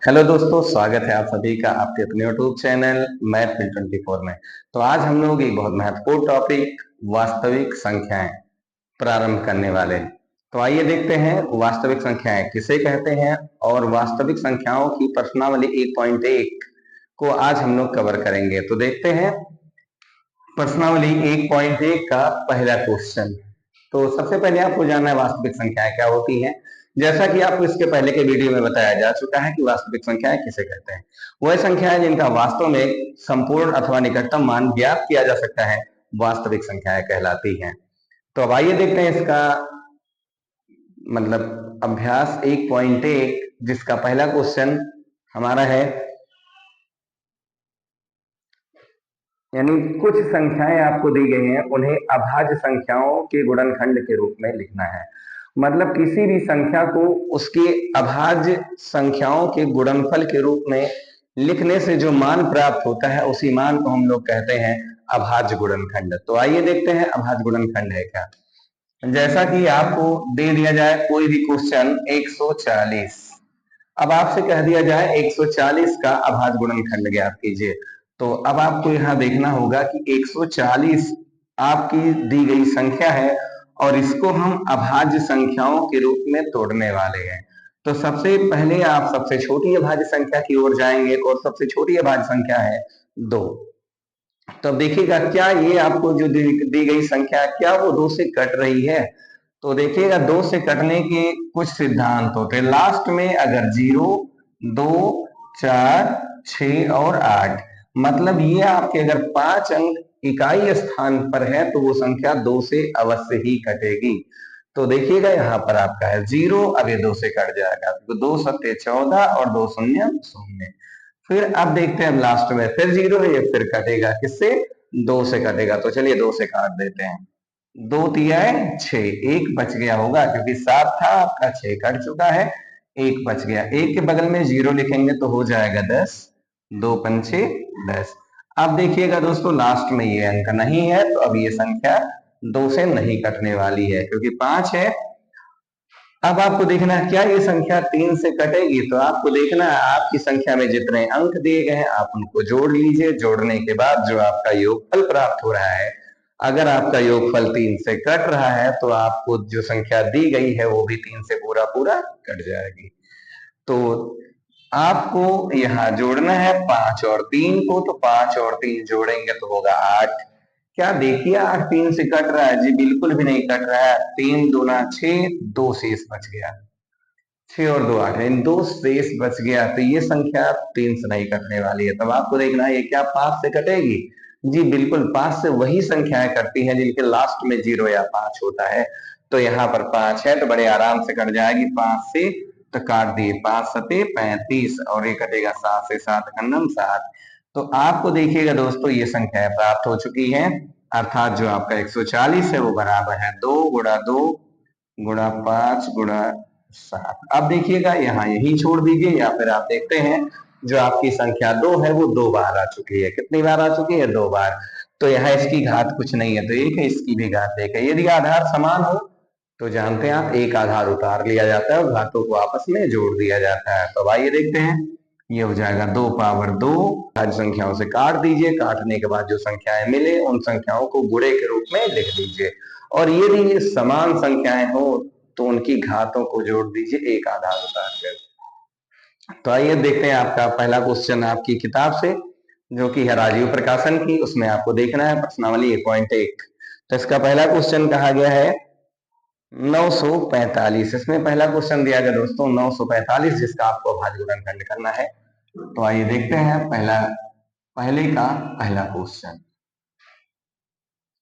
Hello दोस्तों, स्वागत है आप सभी का आपके अपने यूट्यूब चैनल मैथ मिल 24 में। तो आज हम लोग एक बहुत महत्वपूर्ण टॉपिक वास्तविक संख्याएं प्रारंभ करने वाले हैं। तो आइए देखते हैं वास्तविक संख्याएं किसे कहते हैं और वास्तविक संख्याओं की प्रश्नावली 1.1 को आज हम लोग कवर करेंगे। तो देखते हैं प्रश्नावली 1.1 का पहला क्वेश्चन। तो सबसे पहले आपको जानना है वास्तविक संख्याएं क्या होती हैं। जैसा कि आपको इसके पहले के वीडियो में बताया जा चुका है कि वास्तविक संख्याएं किसे कहते हैं। वह संख्याएं जिनका वास्तव में संपूर्ण अथवा निकटतम मान ज्ञात किया जा सकता है वास्तविक संख्याएं कहलाती हैं। तो अब आइए देखते हैं इसका मतलब अभ्यास 1.1 जिसका पहला क्वेश्चन हमारा है, यानी कुछ संख्याएं आपको दी गई हैं, उन्हें अभाज्य संख्याओं के गुणनखंड के रूप में लिखना है। मतलब किसी भी संख्या को उसके अभाज्य संख्याओं के गुणनफल के रूप में लिखने से जो मान प्राप्त होता है उसी मान को हम लोग कहते हैं अभाज्य गुणनखंड। तो आइए देखते हैं अभाज्य गुणनखंड है क्या। जैसा कि आपको दे दिया जाए कोई भी क्वेश्चन 140, अब आपसे कह दिया जाए 140 का अभाज्य गुणनखंड ज्ञात कीजिए। तो अब आपको यहाँ देखना होगा कि 140 आपकी दी गई संख्या है और इसको हम अभाज्य संख्याओं के रूप में तोड़ने वाले हैं। तो सबसे पहले आप सबसे छोटी अभाज्य संख्या की ओर जाएंगे और सबसे छोटी अभाज्य संख्या है 2। तो अब देखिएगा क्या ये आपको जो दी गई संख्या क्या वो 2 से कट रही है। तो देखिएगा 2 से कटने के कुछ सिद्धांत होते हैं। लास्ट में अगर 0, 2, 4, 6 और 8, मतलब ये आपके अगर 5 अंक इकाई स्थान पर है तो वो संख्या 2 से अवश्य ही कटेगी। तो देखिएगा यहाँ पर आपका है 0, अब ये 2 से कट जाएगा। तो 2 सत्ते 14 और 2 शून्य शून्य। फिर अब देखते हैं लास्ट में फिर 0 है, ये फिर कटेगा किससे? 2 से कटेगा। तो चलिए 2 से काट देते हैं। 2 तिया 6, एक बच गया होगा क्योंकि 7 था आपका, 6 कट चुका है, एक बच गया। एक के बगल में 0 लिखेंगे तो हो जाएगा 10, 2 पंचे 10। अब देखिएगा दोस्तों लास्ट में ये अंक नहीं है तो अब ये संख्या 2 से नहीं कटने वाली है क्योंकि 5 है। अब आपको देखना है क्या ये संख्या 3 से कटेगी। तो आपको देखना है आपकी संख्या में जितने अंक दिए गए हैं आप उनको जोड़ लीजिए। जोड़ने के बाद जो आपका योगफल प्राप्त हो रहा है, अगर आपका योगफल 3 से कट रहा है तो आपको जो संख्या दी गई है वो भी 3 से पूरा पूरा कट जाएगी। तो आपको यहाँ जोड़ना है 5 और 3 को। तो 5 और 3 जोड़ेंगे तो होगा 8। क्या देखिए 8 3 से कट रहा है? जी बिल्कुल भी नहीं कट रहा है। 3 दूना 6, 2 शेष बच गया। 6 और 2 8, इन 2 शेष बच गया। तो ये संख्या 3 से नहीं कटने वाली है। तब आपको देखना है ये क्या 5 से कटेगी? जी बिल्कुल 5 से वही संख्याएं कटती हैं जिनके लास्ट में 0 या 5 होता है। तो यहाँ पर 5 है तो बड़े आराम से कट जाएगी 5 से। तो काट दिए 5 सते 35 और ये कटेगा 7 से 7 खंडम 7। तो आपको देखिएगा दोस्तों ये संख्या प्राप्त हो चुकी है, अर्थात जो आपका 140 है वो बराबर है 2 गुणा 2 गुणा 5 गुणा 7। अब देखिएगा यहाँ यही छोड़ दीजिए या फिर आप देखते हैं जो आपकी संख्या 2 है वो 2 बार आ चुकी है। कितनी बार आ चुकी है? 2 बार। तो यहाँ इसकी घात कुछ नहीं है तो 1 है, इसकी भी घात 1 है। यदि आधार समान हो तो जानते हैं आप एक आधार उतार लिया जाता है और घातों को आपस में जोड़ दिया जाता है। तो आइए देखते हैं, ये हो जाएगा 2 पावर 2। भाज्य संख्याओं से काट दीजिए, काटने के बाद जो संख्याएं मिले उन संख्याओं को गुणे के रूप में लिख दीजिए और यदि समान संख्याएं हो तो उनकी घातों को जोड़ दीजिए एक आधार उतार कर। तो आइए देखते हैं आपका पहला क्वेश्चन आपकी किताब से जो कि है राजीव प्रकाशन की, उसमें आपको देखना है प्रश्नावली 1.1। तो इसका पहला क्वेश्चन कहा गया है 945। इसमें पहला क्वेश्चन दिया गया दोस्तों 945 जिसका आपको अभाज्य गुणनखंड करना है। तो आइए देखते हैं पहले का पहला क्वेश्चन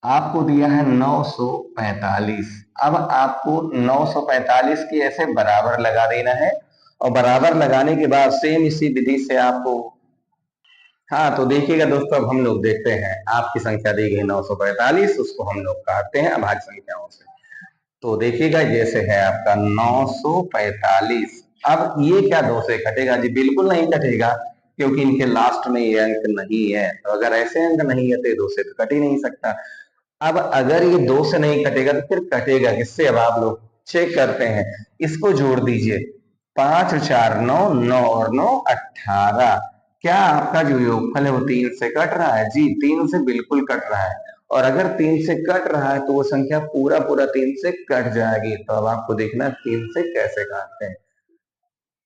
आपको दिया है 945। अब आपको 945 की ऐसे बराबर लगा देना है और बराबर लगाने के बाद सेम इसी विधि से आपको, हाँ तो देखिएगा दोस्तों अब हम लोग देखते हैं आपकी संख्या दी गई 945, उसको हम लोग काटते हैं अभाज्य संख्याओं से। तो देखिएगा जैसे है आपका 945। अब ये क्या 2 से कटेगा? जी बिल्कुल नहीं कटेगा क्योंकि इनके लास्ट में ये अंक नहीं है। तो अगर ऐसे अंक नहीं है तो ये 2 से तो कट ही नहीं सकता। अब अगर ये 2 से नहीं कटेगा तो फिर कटेगा किससे? अब आप लोग चेक करते हैं, इसको जोड़ दीजिए। 5 और 4 9, 9 और 9 18। क्या आपका जो योगफल है वो 3 से कट रहा है? जी 3 से बिल्कुल कट रहा है। और अगर 3 से कट रहा है तो वो संख्या पूरा पूरा 3 से कट जाएगी। तो अब आपको देखना 3 से कैसे काटते हैं।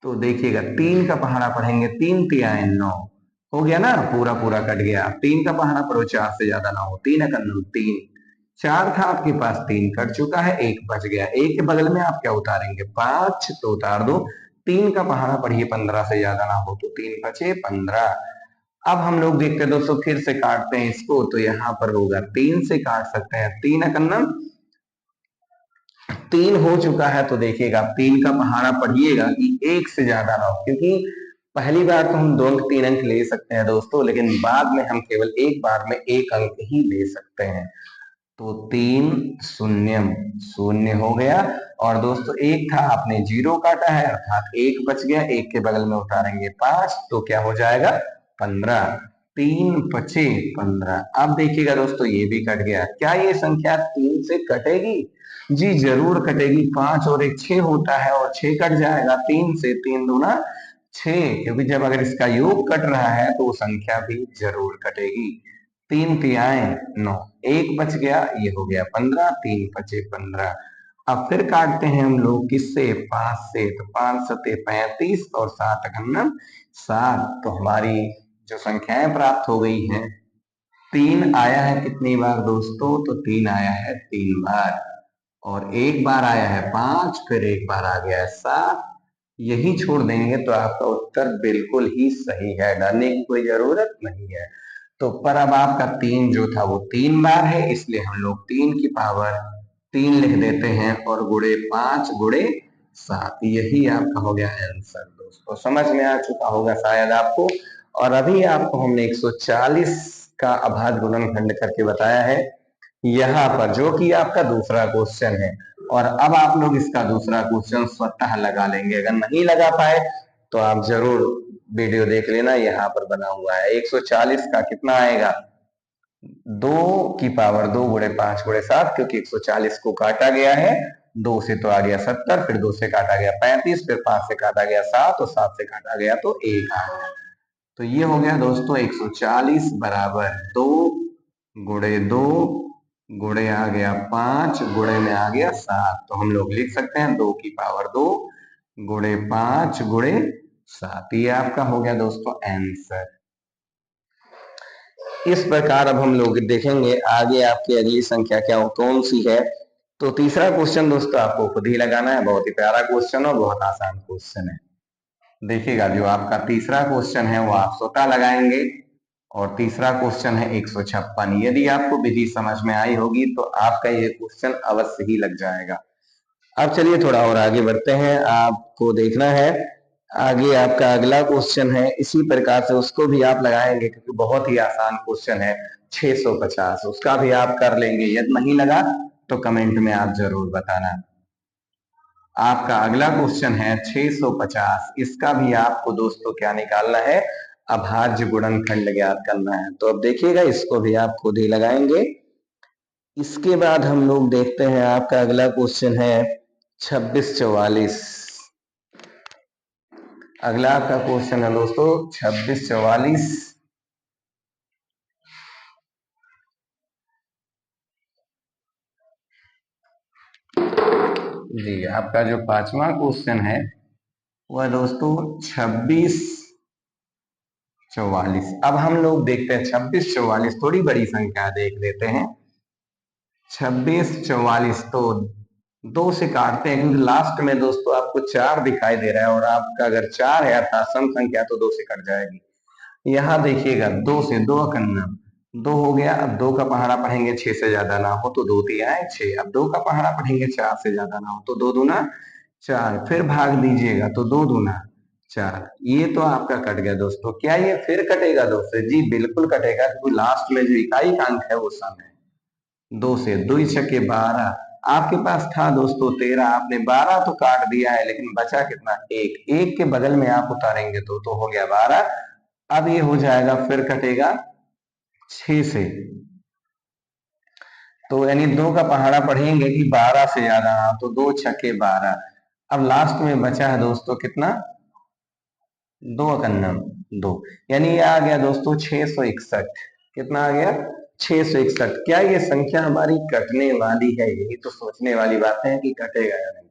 तो देखिएगा 3 का पहाड़ा पढ़ेंगे, 3 तियाए 9 हो गया ना, पूरा पूरा कट गया। 3 का पहाड़ा पढ़ो, 4 से ज्यादा ना हो, 3 एकम 3। 4 था आपके पास, 3 कट चुका है, 1 बच गया। 1 के बगल में आप क्या उतारेंगे? 5, तो उतार दो। 3 का पहाड़ा पढ़िए, 15 से ज्यादा ना हो, तो 3 बचे 15। अब हम लोग देखते हैं दोस्तों, फिर से काटते हैं इसको। तो यहाँ पर होगा 3 से काट सकते हैं, 3 एकम 3 हो चुका है। तो देखिएगा 3 का पहाड़ा पढ़िएगा कि 1 से ज्यादा ना हो, क्योंकि पहली बार तो हम 2 3 अंक ले सकते हैं दोस्तों, लेकिन बाद में हम केवल एक बार में 1 अंक ही ले सकते हैं। तो 3 शून्य शून्य हो गया। और दोस्तों 1 था, आपने 0 काटा है, अर्थात 1 बच गया। 1 के बगल में उतारेंगे 5, तो क्या हो जाएगा? 15। 3 बचे 15। अब देखिएगा दोस्तों, ये भी कट गया। क्या ये संख्या 3 से कटेगी? जी जरूर कटेगी। 5 और 1 6 होता है, और 6 कट जाएगा 3 से। 3 दूना 6, क्योंकि जब अगर इसका योग कट रहा है तो वो संख्या भी जरूर कटेगी। 3 तियाए 9, 1 बच गया, ये हो गया 15। 3 बचे 15। अब फिर काटते हैं हम लोग किससे? 5 से। तो 5 सते 35 और 7 एकम 7। तो हमारी जो संख्याएं प्राप्त हो गई हैं, 3 आया है कितनी बार दोस्तों? तो 3 आया है 3 बार। और 1 बार आया है 5, फिर 1 बार आ गया है 7। यही छोड़ देंगे तो आपका उत्तर बिल्कुल ही सही है, डरने की कोई जरूरत नहीं है। तो पर अब आपका 3 जो था वो 3 बार है, इसलिए हम लोग 3 की पावर 3 लिख देते हैं, और गुणे 5 गुणे 7, यही आपका हो गया आंसर दोस्तों। समझ में आ चुका होगा शायद आपको। और अभी आपको हमने 140 का अभाज्य गुणनखंड करके बताया है, यहाँ पर, जो कि आपका दूसरा क्वेश्चन है। और अब आप लोग इसका दूसरा क्वेश्चन स्वतः लगा लेंगे। अगर नहीं लगा पाए तो आप जरूर वीडियो देख लेना, यहाँ पर बना हुआ है। 140 का कितना आएगा? 2 की पावर 2 गुणे 5 गुणे 7, क्योंकि 140 को काटा गया है। 2 से तो आ गया 70, फिर 2 से काटा गया 35, फिर 5 से काटा गया 7, और 7 से काटा गया तो 1 आ गया। तो ये हो गया दोस्तों 140 बराबर 2 गुणे 2 गुणे आ गया 5 गुणे में आ गया 7। तो हम लोग लिख सकते हैं 2 की पावर 2 गुणे 5 गुणे 7। ये आपका हो गया दोस्तों आंसर। इस प्रकार अब हम लोग देखेंगे आगे आपकी अगली संख्या क्या कौन सी है। तो तीसरा क्वेश्चन दोस्तों आपको खुद ही लगाना है। बहुत ही प्यारा क्वेश्चन और बहुत आसान क्वेश्चन है। देखिएगा जो आपका तीसरा क्वेश्चन है वो आप स्वतः लगाएंगे। और तीसरा क्वेश्चन है 156। यदि आपको विधि समझ में आई होगी तो आपका ये क्वेश्चन अवश्य ही लग जाएगा। अब चलिए थोड़ा और आगे बढ़ते हैं। आपको देखना है आगे आपका अगला क्वेश्चन है, इसी प्रकार से उसको भी आप लगाएंगे, क्योंकि बहुत ही आसान क्वेश्चन है। 650 उसका भी आप कर लेंगे। यदि नहीं लगा तो कमेंट में आप जरूर बताना। आपका अगला क्वेश्चन है 650। इसका भी आपको दोस्तों क्या निकालना है? अभाज्य गुणनखंड ज्ञात करना है। तो अब देखिएगा इसको भी आप खुद ही लगाएंगे। इसके बाद हम लोग देखते हैं आपका अगला क्वेश्चन है 2644। अगला आपका क्वेश्चन है दोस्तों 2644। जी आपका जो पांचवा क्वेश्चन है वह दोस्तों 2644। अब हम लोग देखते हैं 2644, थोड़ी बड़ी संख्या देख लेते हैं। 2644 तो 2 से काटते हैं, क्योंकि लास्ट में दोस्तों आपको 4 दिखाई दे रहा है, और आपका अगर 4 है अर्थात सम संख्या तो 2 से कट जाएगी। यहाँ देखिएगा 2 से 2 एकम 2 हो गया। अब 2 का पहाड़ा पढ़ेंगे, 6 से ज्यादा ना हो तो 2 तियाए 6। अब 2 का पहाड़ा पढ़ेंगे, 4 से ज्यादा ना हो तो 2 दूना 4। फिर भाग दीजिएगा तो 2 दूना 4। ये तो आपका कट गया दोस्तों। क्या ये फिर कटेगा दोस्तों? जी बिल्कुल कटेगा, क्योंकि लास्ट में जो इकाई का अंक है वो सम है। 2 से 2 छक्के 12। आपके पास था दोस्तों 13, आपने 12 तो काट दिया है, लेकिन बचा कितना? 1। 1 के बगल में आप उतारेंगे तो हो गया 12। अब ये हो जाएगा, फिर कटेगा 6 से। तो यानी 2 का पहाड़ा पढ़ेंगे कि 12 से ज्यादा, तो 2 छक्के 12। अब लास्ट में बचा है दोस्तों कितना, 2 दो, यानी ये आ गया दोस्तों 661। कितना आ गया, 661। क्या ये संख्या हमारी कटने वाली है, यही तो सोचने वाली बात है कि कटेगा या नहीं।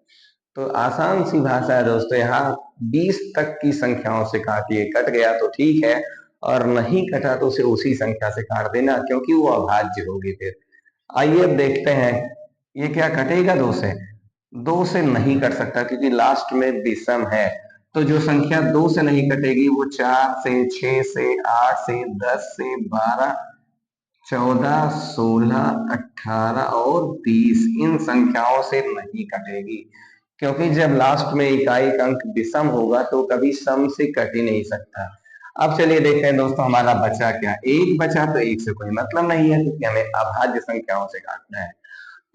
तो आसान सी भाषा है दोस्तों, यहाँ 20 तक की संख्याओं से काटिए, कट गया तो ठीक है, और नहीं कटा तो उसे उसी संख्या से काट देना, क्योंकि वो अभाज्य होगी फिर। आइए अब देखते हैं, ये क्या कटेगा 2 से, 2 से नहीं कट सकता क्योंकि लास्ट में विषम है। तो जो संख्या 2 से नहीं कटेगी वो 4 से, 6 से, 8 से, 10 से, 12, 14, 16, 18 और 20, इन संख्याओं से नहीं कटेगी, क्योंकि जब लास्ट में इकाई का अंक विषम होगा तो कभी सम से कट ही नहीं सकता। अब चलिए देखते हैं दोस्तों हमारा बचा क्या, एक बचा, तो एक से कोई मतलब नहीं है क्योंकि हमें अभाज्य संख्याओं से काटना है।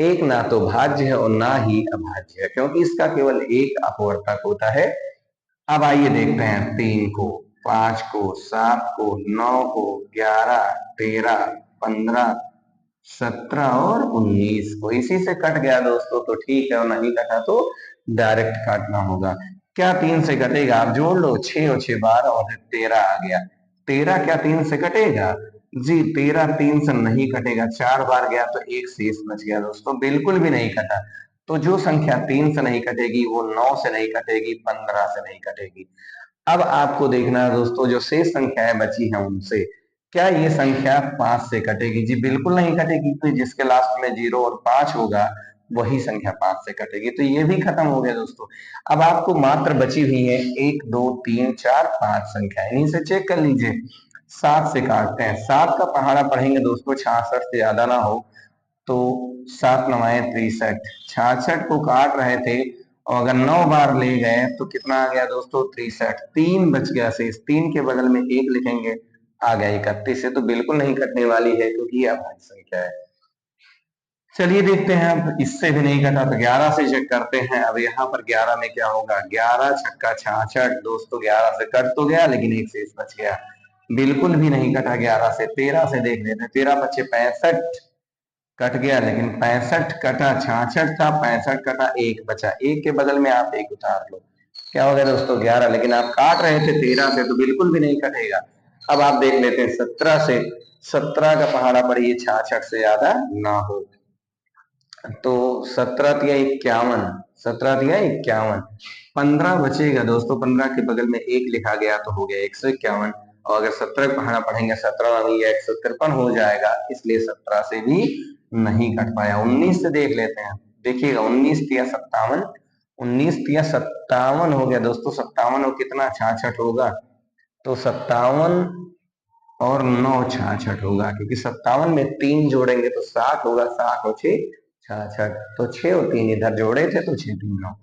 एक ना तो भाज्य है और ना ही अभाज्य है, क्योंकि इसका केवल एक अपवर्तक होता है। अब आइए देखते हैं 3 को, 5 को, 7 को, 9 को, 11, 13, 15, 17 और 19 को। इसी से कट गया दोस्तों तो ठीक है, और नहीं कटा तो डायरेक्ट काटना होगा। क्या 3 से कटेगा, आप जोड़ लो, 6 और 6 12 और 13 आ गया। 13 क्या 3 से कटेगा, जी 13 3 से नहीं कटेगा, 4 बार गया तो एक शेष बच गया दोस्तों, बिल्कुल भी नहीं कटा। तो जो संख्या 3 से नहीं कटेगी वो 9 से नहीं कटेगी, 15 से नहीं कटेगी। अब आपको देखना है दोस्तों जो शेष संख्याएं बची हैं उनसे, क्या ये संख्या 5 से कटेगी, जी बिल्कुल नहीं कटेगी, तो जिसके लास्ट में 0 और 5 होगा वही संख्या 5 से कटेगी। तो ये भी खत्म हो गया दोस्तों। अब आपको मात्र बची हुई है 1 2 3 4 5 संख्या, इन्हीं से चेक कर लीजिए। 7 से काटते हैं, 7 का पहाड़ा पढ़ेंगे दोस्तों, 66 से ज्यादा ना हो तो 7 9 63, 66 को काट रहे थे और अगर 9 बार ले गए तो कितना आ गया दोस्तों 63, 3 बच गया शेष, 3 के बगल में 1 लिखेंगे, आ गया 31। से तो बिल्कुल नहीं कटने वाली है क्योंकि ये अभाज्य संख्या है। चलिए देखते हैं, अब इससे भी नहीं कटा तो 11 से चेक करते हैं। अब यहाँ पर 11 में क्या होगा, 11 छक्का 66 दोस्तों, 11 से कट तो गया लेकिन एक शेष बच गया, बिल्कुल भी नहीं कटा 11 से। 13 से देख लेते हैं, 13 पच्चे 65, कट गया लेकिन 65 कटा, 66 था 65 कटा, एक बचा, एक के बगल में आप एक उतार लो, क्या हो गया दोस्तों 11, लेकिन आप काट रहे थे 13 से तो बिल्कुल भी नहीं कटेगा। अब आप देख लेते हैं 17 से, 17 का पहाड़ा पढ़िए 66 से ज्यादा ना हो, तो 17 तिया 51, 17 तिया 51, 15 बचेगा दोस्तों, 15 के बगल में एक लिखा गया तो हो गया 151, और अगर 17 का पहाड़ा पढ़ेंगे 17 या 153 हो जाएगा, इसलिए 17 से भी नहीं कट पाया। 19 से देख लेते हैं, देखिएगा 19 तिया 57, 19 तिया 57 हो गया दोस्तों, 57 और कितना 66 होगा, तो 57 और 9 66 होगा, क्योंकि 57 में 3 जोड़ेंगे तो 60 होगा, 60 और 6 66, तो 6 और 3 इधर जोड़े थे तो 6 3 9,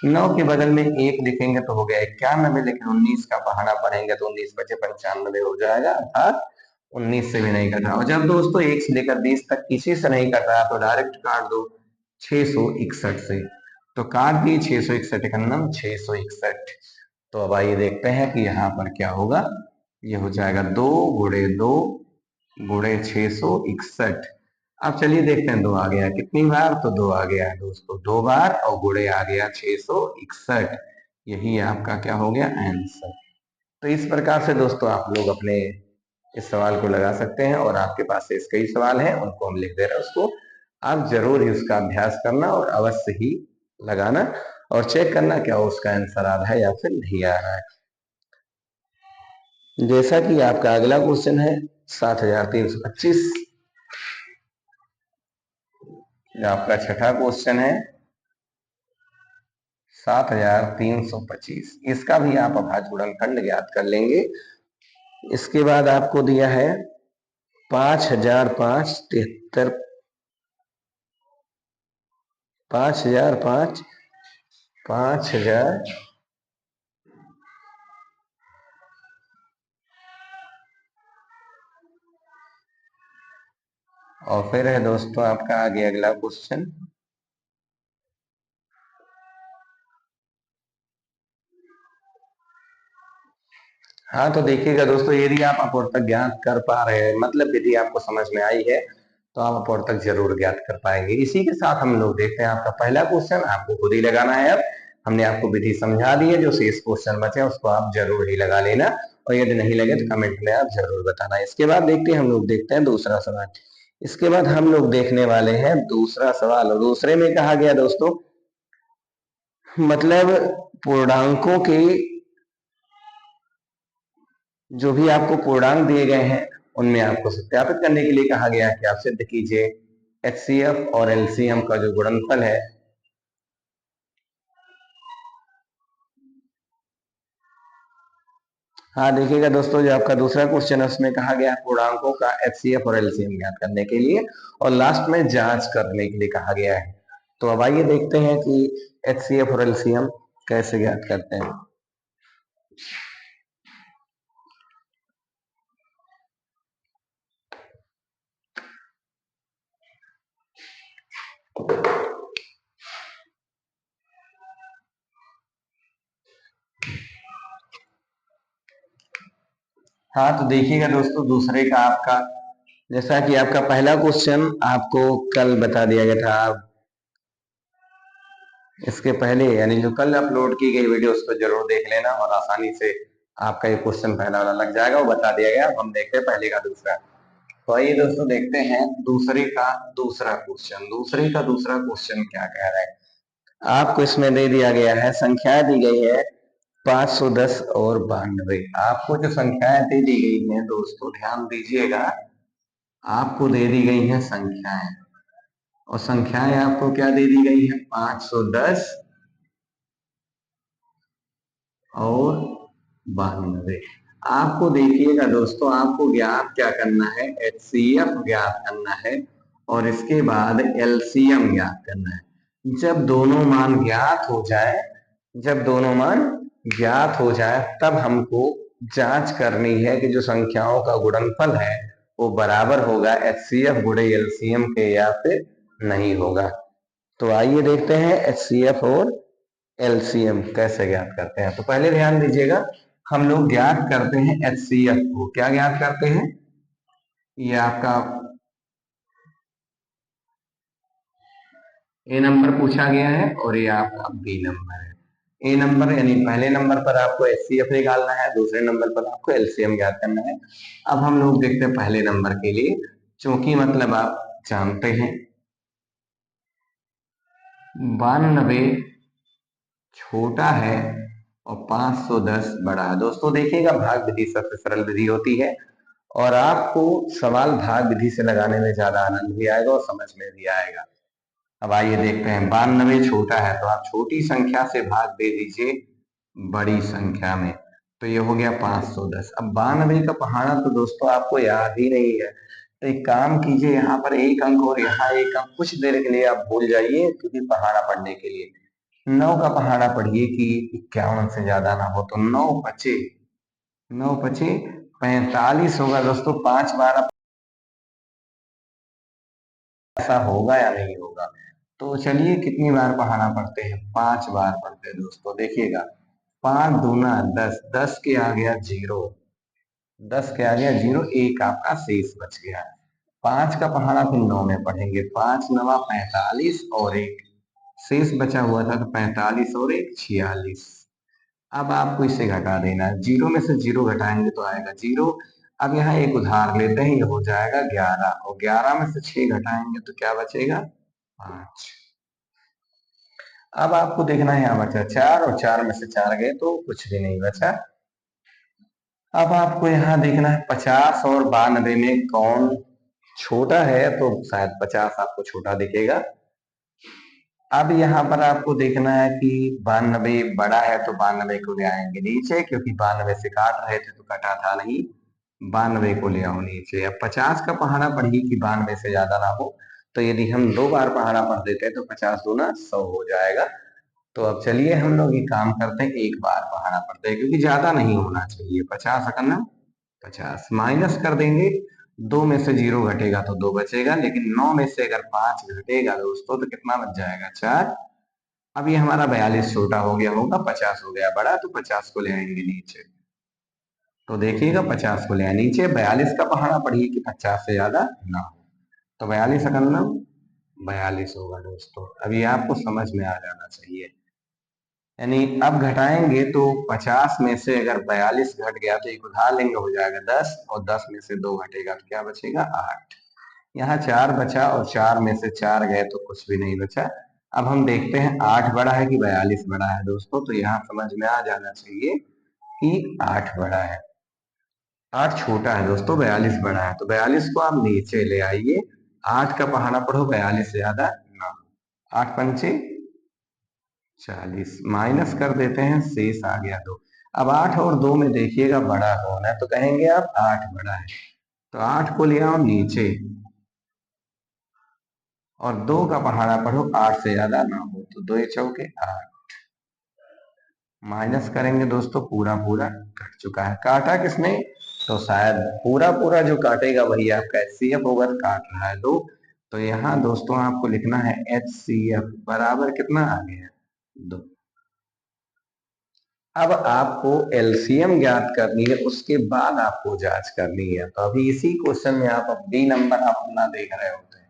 9 के बगल में एक लिखेंगे तो हो गया 91, लेकिन 19 का पहाड़ा पढ़ेंगे तो 19 बचे 95 हो जाएगा, अर्थात 19 से भी नहीं कटा। और जब दोस्तों 1 से लेकर 20 तक किसी से नहीं कटा तो डायरेक्ट काट दो 661 से, तो काट दिए 661 एकन्नम 661। तो अब आइए देखते हैं कि यहाँ पर क्या होगा, ये हो जाएगा 2 गुणे 2 गुणे 661। अब चलिए देखते हैं 2 आ गया कितनी बार, तो 2 आ गया है दोस्तों 2 बार, और गुणे आ गया 661, यही आपका क्या हो गया आंसर। तो इस प्रकार से दोस्तों आप लोग अपने इस सवाल को लगा सकते हैं, और आपके पास शेष कई सवाल हैं उनको हम लिख दे रहे हैं, उसको आप जरूर ही उसका अभ्यास करना और अवश्य ही लगाना, और चेक करना क्या उसका आंसर आ रहा है या फिर नहीं आ रहा है। जैसा कि आपका अगला क्वेश्चन है 7325, आपका छठा क्वेश्चन है 7325, इसका भी आप अभाज्य गुणनखंड ज्ञात कर लेंगे। इसके बाद आपको दिया है 5005 73, 5005, 5000, और फिर है दोस्तों आपका आगे अगला क्वेश्चन, हाँ तो देखिएगा दोस्तों, यदि आप अपवर्तक ज्ञात कर पा रहे हैं, मतलब यदि आपको समझ में आई है तो आप अपवर्तक जरूर ज्ञात कर पाएंगे। इसी के साथ हम लोग देखते हैं आपका पहला क्वेश्चन, आपको खुद ही लगाना है अब हमने आपको विधि समझा दी है। जो शेष क्वेश्चन बचे हैं उसको आप जरूर ही लगा लेना, और यदि नहीं लगे तो कमेंट में आप जरूर बताना। इसके बाद हम लोग देखते हैं दूसरा सवाल। इसके बाद हम लोग देखने वाले हैं दूसरा सवाल, और दूसरे में कहा गया दोस्तों, मतलब पूर्णांकों के जो भी आपको पूर्णांक दिए गए हैं उनमें आपको सत्यापित करने के लिए कहा गया है कि आप सिद्ध कीजिए एचसीएफ और एलसीएम का जो गुणनफल है, हाँ देखिएगा दोस्तों, जो आपका दूसरा क्वेश्चन है उसमें कहा गया है पूर्णांकों का एचसीएफ और एलसीएम ज्ञात करने के लिए, और लास्ट में जांच करने के लिए कहा गया है। तो अब आइए देखते हैं कि एचसीएफ और एलसीएम कैसे ज्ञात करते हैं। हाँ तो देखिएगा दोस्तों, दूसरे का आपका, जैसा कि आपका पहला क्वेश्चन आपको कल बता दिया गया था, आप इसके पहले यानी जो कल अपलोड की गई वीडियो उसको जरूर देख लेना, और आसानी से आपका ये क्वेश्चन पहला वाला लग जाएगा, वो बता दिया गया। अब हम देखते हैं पहले का दूसरा। तो आइए दोस्तों देखते हैं दूसरे का दूसरा क्वेश्चन। दूसरे का दूसरा क्वेश्चन क्या कह रहा है, आपको इसमें दे दिया गया है, संख्याएं दी गई है 510 और 92। आपको जो संख्याएं दे दी गई हैं दोस्तों, ध्यान दीजिएगा, आपको दे दी गई हैं संख्याएं, और संख्याएं आपको क्या दे दी गई है, 510 और 92। आपको देखिएगा दोस्तों, आपको ज्ञात क्या करना है, एचसीएफ ज्ञात करना है, और इसके बाद एलसीएम ज्ञात करना है। जब दोनों मान ज्ञात हो जाए, जब दोनों मान ज्ञात हो जाए तब हमको जांच करनी है कि जो संख्याओं का गुणनफल है वो बराबर होगा एचसीएफ गुणे एलसीएम के या फिर नहीं होगा। तो आइए देखते हैं एचसीएफ और एलसीएम कैसे ज्ञात करते हैं। तो पहले ध्यान दीजिएगा, हम लोग ज्ञात करते हैं एचसीएफ को। क्या ज्ञात करते हैं, ये आपका ए नंबर पूछा गया है और ये आपका बी नंबर है। ए नंबर यानी पहले नंबर पर आपको एचसीएफ निकालना है, दूसरे नंबर पर आपको एलसीएम ज्ञात करना है। अब हम लोग देखते हैं पहले नंबर के लिए, क्योंकि मतलब आप जानते हैं 92 छोटा है और 510 बड़ा है। दोस्तों देखिएगा, भाग विधि सबसे सरल विधि होती है, और आपको सवाल भाग विधि से लगाने में ज्यादा आनंद भी आएगा और समझ में भी आएगा। अब आइए देखते हैं, 92 छोटा है तो आप छोटी संख्या से भाग दे दीजिए बड़ी संख्या में, तो ये हो गया 510। अब 92 का पहाड़ा तो दोस्तों आपको याद ही नहीं है, तो एक काम कीजिए, यहाँ पर एक अंक और यहाँ एक अंक कुछ देर के लिए आप भूल जाइए, क्योंकि पहाड़ा पढ़ने के लिए 9 का पहाड़ा पढ़िए कि 51 से ज्यादा ना हो। तो 9 पचे 45 होगा दोस्तों। 5 बार ऐसा होगा या नहीं होगा, तो चलिए कितनी बार पहाड़ा पढ़ते हैं, 5 बार पढ़ते हैं दोस्तों। देखिएगा, 5 दूना 10, 10 के आ गया 0, 10 के आ गया 0, एक आपका शेष बच गया। 5 का पहाड़ा फिर 9 में पढ़ेंगे, 5 नवा 45 और एक शेष बचा हुआ था, तो 45 और एक 46। अब आपको इसे घटा देना है, 0 में से 0 घटाएंगे तो आएगा 0। अब यहाँ एक उधार लेते हैं, ये हो जाएगा 11, और 11 में से 6 घटाएंगे तो क्या बचेगा, 5। अब आपको देखना है, यहाँ बचा 4, और 4 में से 4 गए तो कुछ भी नहीं बचा। अब आपको यहाँ देखना है 50 और 92 में कौन छोटा है, तो शायद 50 आपको छोटा दिखेगा। अब यहाँ पर आपको देखना है कि 92 बड़ा है, तो 92 को ले आएंगे नीचे, क्योंकि 92 से काट रहे थे तो कटा था नहीं, 92 को ले आओ नीचे। अब 50 का पहाड़ा पढ़िए कि 92 से ज्यादा ना हो, तो यदि हम 2 बार पहाड़ा पढ़ देते हैं तो 50 दूना 100 हो जाएगा। तो अब चलिए हम लोग ये काम करते हैं, एक बार पहाड़ा पढ़ते हैं, क्योंकि ज्यादा नहीं होना चाहिए। 50 करना 50 माइनस कर देंगे, 2 में से 0 घटेगा तो 2 बचेगा, लेकिन 9 में से अगर 5 घटेगा दोस्तों तो कितना बच जाएगा, 4। अब ये हमारा 42 छोटा हो गया होगा, 50 हो गया बड़ा, तो 50 को ले आएंगे नीचे। तो देखिएगा 50 को ले आए नीचे, 42 का पहाड़ा पढ़िए कि 50 से ज्यादा ना हो, तो 42 अकन्नम 42 होगा दोस्तों। अभी आपको समझ में आ जाना चाहिए। यानी अब घटाएंगे तो 50 में से अगर 42 घट गया तो एक उधार लेंगे, हो जाएगा 10, और 10 में से 2 घटेगा तो क्या बचेगा 8। यहाँ 4 बचा और 4 में से 4 गए तो कुछ भी नहीं बचा। अब हम देखते हैं 8 बड़ा है कि 42 बड़ा है दोस्तों, तो यहाँ समझ में आ जाना चाहिए कि 8 बड़ा है। 8 छोटा है दोस्तों, 42 बड़ा है, तो 42 को आप नीचे ले आइए। 8 का पहाड़ा पढ़ो, 42 से ज्यादा ना। 8 पंचे 40, माइनस कर देते हैं, शेष आ गया 2। अब 8 और 2 में देखिएगा बड़ा कौन है, तो कहेंगे आप 8 बड़ा है, तो 8 को ले आओ नीचे और 2 का पहाड़ा पढ़ो, 8 से ज्यादा ना हो, तो 2 चौके 8। माइनस करेंगे दोस्तों, पूरा पूरा कट चुका है। काटा किसने, तो शायद पूरा पूरा जो काटेगा वही आपका HCF होगा, काट रहा है 2। तो यहाँ दोस्तों आपको लिखना है HCF बराबर कितना आ गया 2। अब आपको एलसीएम ज्ञात करनी है, उसके बाद आपको जांच करनी है। तो अभी इसी क्वेश्चन में आप बी नंबर आप अपना देख रहे होते हैं।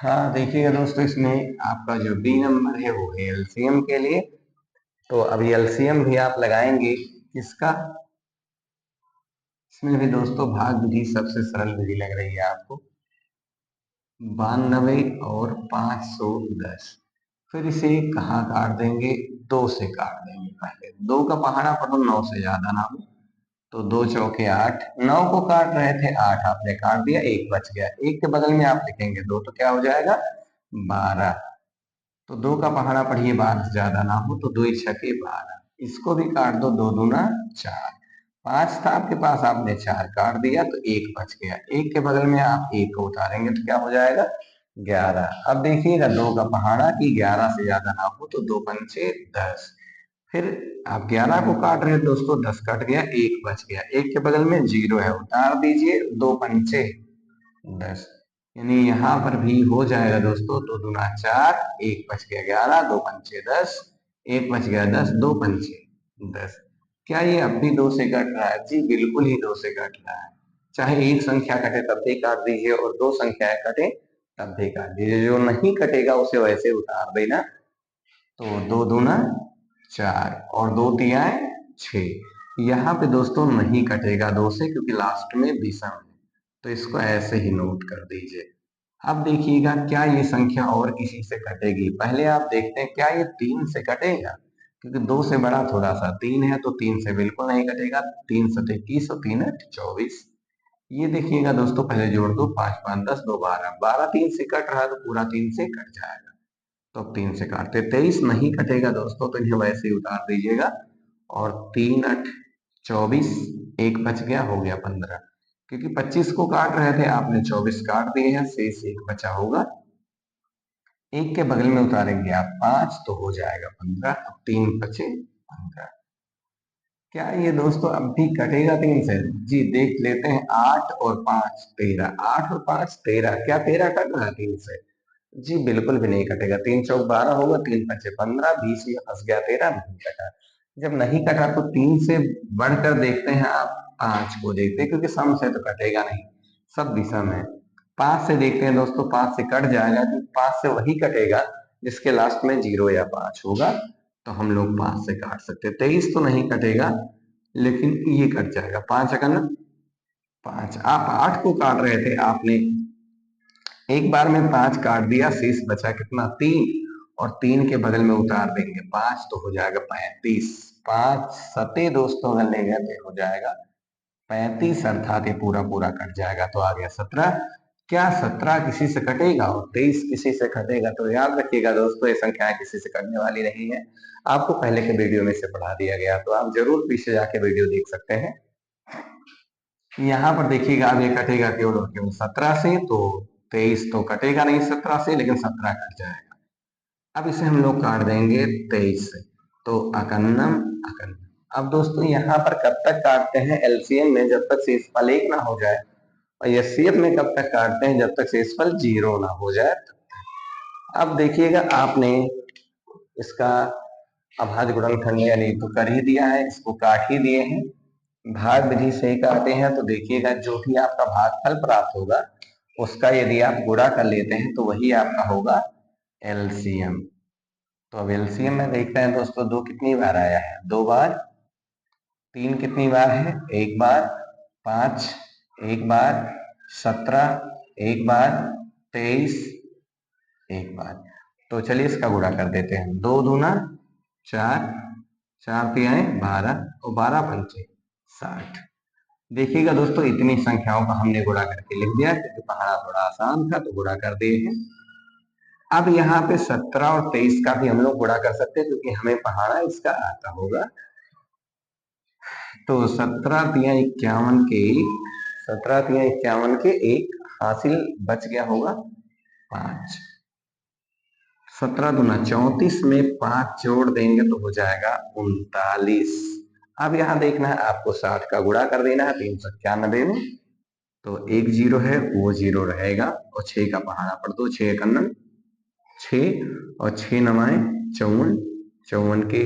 हाँ देखिएगा दोस्तों, इसमें आपका जो बी नंबर है वो है एलसीएम के लिए। तो अभी एलसीएम भी आप लगाएंगे किसका, इसमें भी दोस्तों भाग विधि सबसे सरल विधि लग रही है आपको। 92 और 510, फिर इसे कहाँ काट देंगे, 2 से काट देंगे। पहले 2 का पहाड़ा पढ़ो, 9 से ज्यादा ना हो, तो 2 चौके 8। 9 को काट रहे थे, 8 आपने काट दिया, 1 बच गया। 1 के बगल में आप लिखेंगे 2, तो क्या हो जाएगा 12। तो 2 का पहाड़ा पढ़िए, 12 से ज्यादा ना हो, तो 2 छके 12। इसको भी काट दो, 2 दूना 4। 5 था आपके पास, आपने 4 काट दिया, तो 1 बच गया। 1 के बगल में आप 1 को उतारेंगे तो क्या हो जाएगा 11। अब देखिएगा 2 का पहाड़ा कि 11 से ज्यादा ना हो, तो 2 पंचे 10। फिर आप 11 को काट रहे हैं दोस्तों, 10 कट गया, 1 बच गया। 1 के बगल में 0 है, उतार दीजिए, 2 पंचे 10। यानी यहाँ पर भी हो जाएगा दोस्तों, 2 दूना 4, 1 बच गया 11, 2 पंचे 10, 1 बच गया 10, 2 पंचे 10। क्या ये अब भी 2 से कट रहा है, जी बिल्कुल ही 2 से कट रहा है। चाहे एक संख्या कटे तब भी काट दीजिए, और 2 संख्याएं कटे तब भी काट दीजिए। जो नहीं कटेगा उसे वैसे उतार देना। तो 2 दूना 4 और 2 तिया 6। यहाँ पे दोस्तों नहीं कटेगा 2 से, क्योंकि लास्ट में विषम है, तो इसको ऐसे ही नोट कर दीजिए। अब देखिएगा क्या ये संख्या और किसी से कटेगी। पहले आप देखते हैं क्या ये 3 से कटेगा, क्योंकि 2 से बड़ा थोड़ा सा 3 है, तो 3 से बिल्कुल नहीं कटेगा। 3 सते 21 और 3 8 24। ये देखिएगा दोस्तों, पहले जोड़ दो, 5 5 10, 2 12। 12 3 से कट रहा है, तो पूरा 3 से कट जाएगा, तो अब 3 से काटते। 23 नहीं कटेगा दोस्तों, तो इन्हें वैसे ही उतार दीजिएगा, और 3 8 24, 1 बच गया, हो गया 15। क्योंकि 25 को काट रहे थे, आपने 24 काट दिए हैं, शेष 1 बचा होगा। 1 के बगल में उतारेंगे आप 5, तो हो जाएगा 15। अब 3 बचे 15। क्या ये दोस्तों अब भी कटेगा 3 से, जी देख लेते हैं। 8 और 5 13, 8 और 5 13, क्या 13 कट रहा है 3 से, जी बिल्कुल भी नहीं कटेगा। 3 चौक 12 होगा, 3 पंचे 15, 20 में फंस गया 13, नहीं कटा। जब नहीं कटा तो 3 से बढ़कर देखते हैं आप, 5 को देखते हैं, क्योंकि सम से तो कटेगा नहीं, सब विषम है। 5 से देखते हैं दोस्तों, 5 से कट जाएगा, क्योंकि 5 से वही कटेगा जिसके लास्ट में 0 या 5 होगा, तो हम लोग 5 से काट सकते हैं। 23 तो नहीं कटेगा, लेकिन ये कट जाएगा। 5 अकन 5। आप 8 को काट रहे थे, आपने एक बार में 5 काट दिया, शेष बचा कितना 3, और 3 के बगल में उतार देंगे 5, तो हो जाएगा 35। 5 सते दोस्तों अगर ले गए तो हो जाएगा 35, अर्थात ये पूरा पूरा कट जाएगा, तो आ गया 17। क्या 17 किसी से कटेगा और 23 किसी से कटेगा, तो याद रखिएगा दोस्तों, ये संख्याएं किसी से कटने वाली नहीं है। आपको पहले के वीडियो में से पढ़ा दिया गया, तो आप जरूर पीछे जाके वीडियो देख सकते हैं। यहाँ पर देखिएगा अब ये कटेगा केवल और केवल 17 से, तो 23 तो कटेगा नहीं 17 से, लेकिन 17 कट जाएगा। अब इसे हम लोग काट देंगे 23 से, तो अकन्नम अकन्नम। अब दोस्तों यहाँ पर कब तक काटते हैं एलसीएम में, जब तक शेषफल 1 ना हो जाए, और एचसीएफ में कब तक काटते हैं, जब तक शेषफल 0 ना हो जाए। अब देखिएगा आपने इसका अभाज्य गुणनखंड यानी तो कर ही दिया है, इसको काट ही दिए हैं। भाग विधि से करते हैं तो देखिएगा जो भी आपका भागफल प्राप्त होगा उसका यदि आप गुणा कर लेते हैं तो वही आपका होगा एलसीएम। तो अब एलसीएम में देखते हैं दोस्तों, दो कितनी बार आया है, 2 बार, 3 कितनी बार है, 1 बार, 5 1 बार, 17 1 बार, 23 1 बार। तो चलिए इसका गुणा कर देते हैं, 2 दूना 4, 4 तिहाई 12 और 12 पंचे 60। देखिएगा दोस्तों इतनी संख्याओं का हमने गुणा करके लिख दिया, क्योंकि पहाड़ा थोड़ा आसान था तो गुणा कर दिए हैं। अब यहाँ पे 17 और 23 का भी हम लोग गुणा कर सकते हैं, क्योंकि हमें पहाड़ा इसका आता होगा। तो 17 तिहाई 51 के एक हासिल बच गया होगा 5। 17 दूना 34 में 5 जोड़ देंगे तो हो जाएगा 39। अब यहाँ देखना है आपको 60 का गुणा कर देना है 391 में, तो एक जीरो है वो जीरो रहेगा और 6 का पहाड़ा पढ़ दो, 6 कन्नन 6 और 6 नवाए 54, 54 के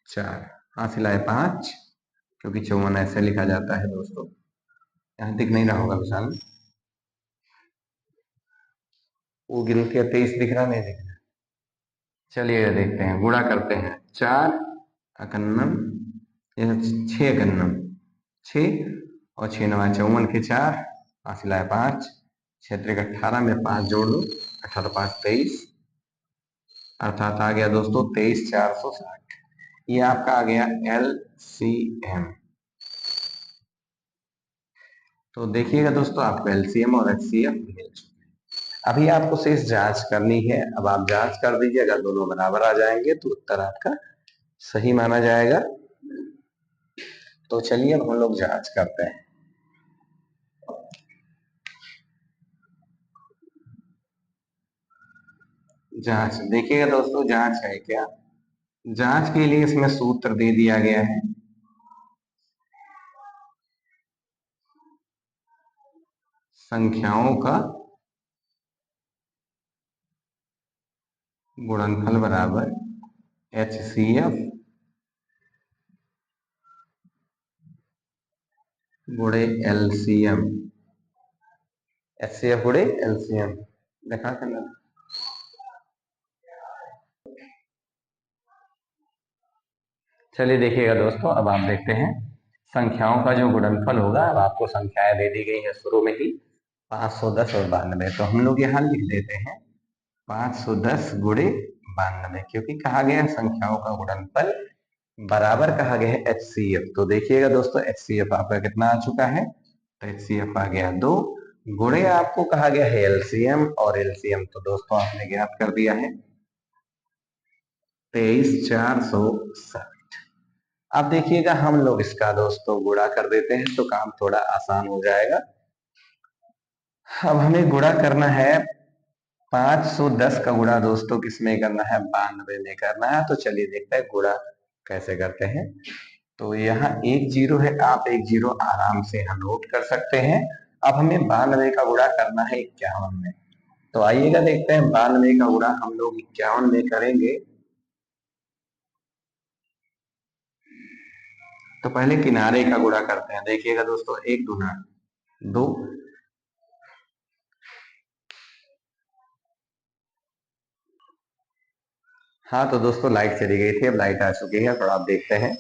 4 हासिल आए 5, क्योंकि 54 ऐसे लिखा जाता है दोस्तों। यहाँ दिख नहीं रहा होगा विशाल, वो गिनती 23 दिख रहा, नहीं दिख रहा। चलिए देखते हैं, गुणा करते हैं, 4 अकन्नम 6 अकन्नम 6 और 6 नवा 54 के 4 हासिल आए 5, 6 18 में 5 जोड़ दो, 18 5 23, अर्थात आ गया दोस्तों 23,460। ये आपका आ गया LCM। तो देखिएगा दोस्तों आपको LCM और HCF मिल चुके हैं। अभी आपको शेष जांच करनी है, अब आप जांच कर दीजिए, अगर दोनों बराबर आ जाएंगे तो उत्तर आपका सही माना जाएगा। तो चलिए अब हम लोग जांच करते हैं। जांच देखिएगा दोस्तों, जांच है क्या, जांच के लिए इसमें सूत्र दे दिया गया है, संख्याओं का गुणनफल बराबर HCF गुणे LCM, HCF गुणे LCM देखा करना। चलिए देखिएगा दोस्तों, अब आप देखते हैं संख्याओं का जो गुणनफल होगा। अब आपको संख्याएं दे दी गई है शुरू में ही, 510 और 92। तो हम लोग यहाँ लिख देते हैं 510 गुणे 92, क्योंकि कहा गया है संख्याओं का गुणनफल बराबर कहा गया है HCF। तो देखिएगा दोस्तों HCF आपका कितना आ चुका है, तो HCF आ गया 2, गुणे आपको कहा गया है LCM, और LCM तो दोस्तों आपने ज्ञात कर दिया है 23,460। अब देखिएगा हम लोग इसका दोस्तों गुणा कर देते हैं तो काम थोड़ा आसान हो जाएगा। अब हमें गुणा करना है, 510 का गुणा दोस्तों किसमें करना है, 92 में करना है। तो चलिए देखते हैं गुणा कैसे करते हैं। तो यहाँ एक जीरो है, आप एक जीरो आराम से यहाँ नोट कर सकते हैं। अब हमें 92 का गुणा करना है 51 में। तो आइएगा देखते हैं 92 का गुणा हम लोग 51 में करेंगे। तो पहले किनारे का गुणा करते हैं। देखिएगा दोस्तों, 1 दूना 2, हाँ तो दोस्तों लाइट चली गई थी, अब लाइट आ चुकी है, थोड़ा आप देखते हैं।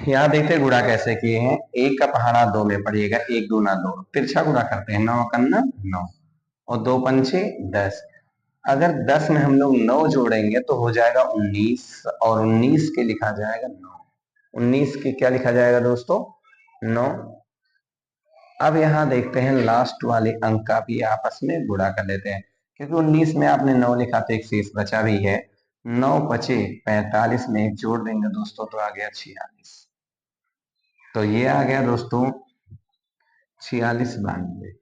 यहाँ देखते हैं गुणा कैसे किए हैं, 1 का पहाड़ा 2 में पड़िएगा, 1 दूना 2, तिरछा गुणा करते हैं, 9 कन्ना 9 और 2 पंचे 10। अगर 10 में हम लोग 9 जोड़ेंगे तो हो जाएगा 19, और 19 के लिखा जाएगा 9, 19 के क्या लिखा जाएगा दोस्तों 9। अब यहाँ देखते हैं लास्ट वाले अंक का भी आपस में गुणा कर लेते हैं, क्योंकि 19 में आपने 9 लिखा तो एक शेष बचा भी है, 9 पचे 45 में एक जोड़ देंगे दोस्तों तो आ गया 46। तो ये आ गया दोस्तों 4692।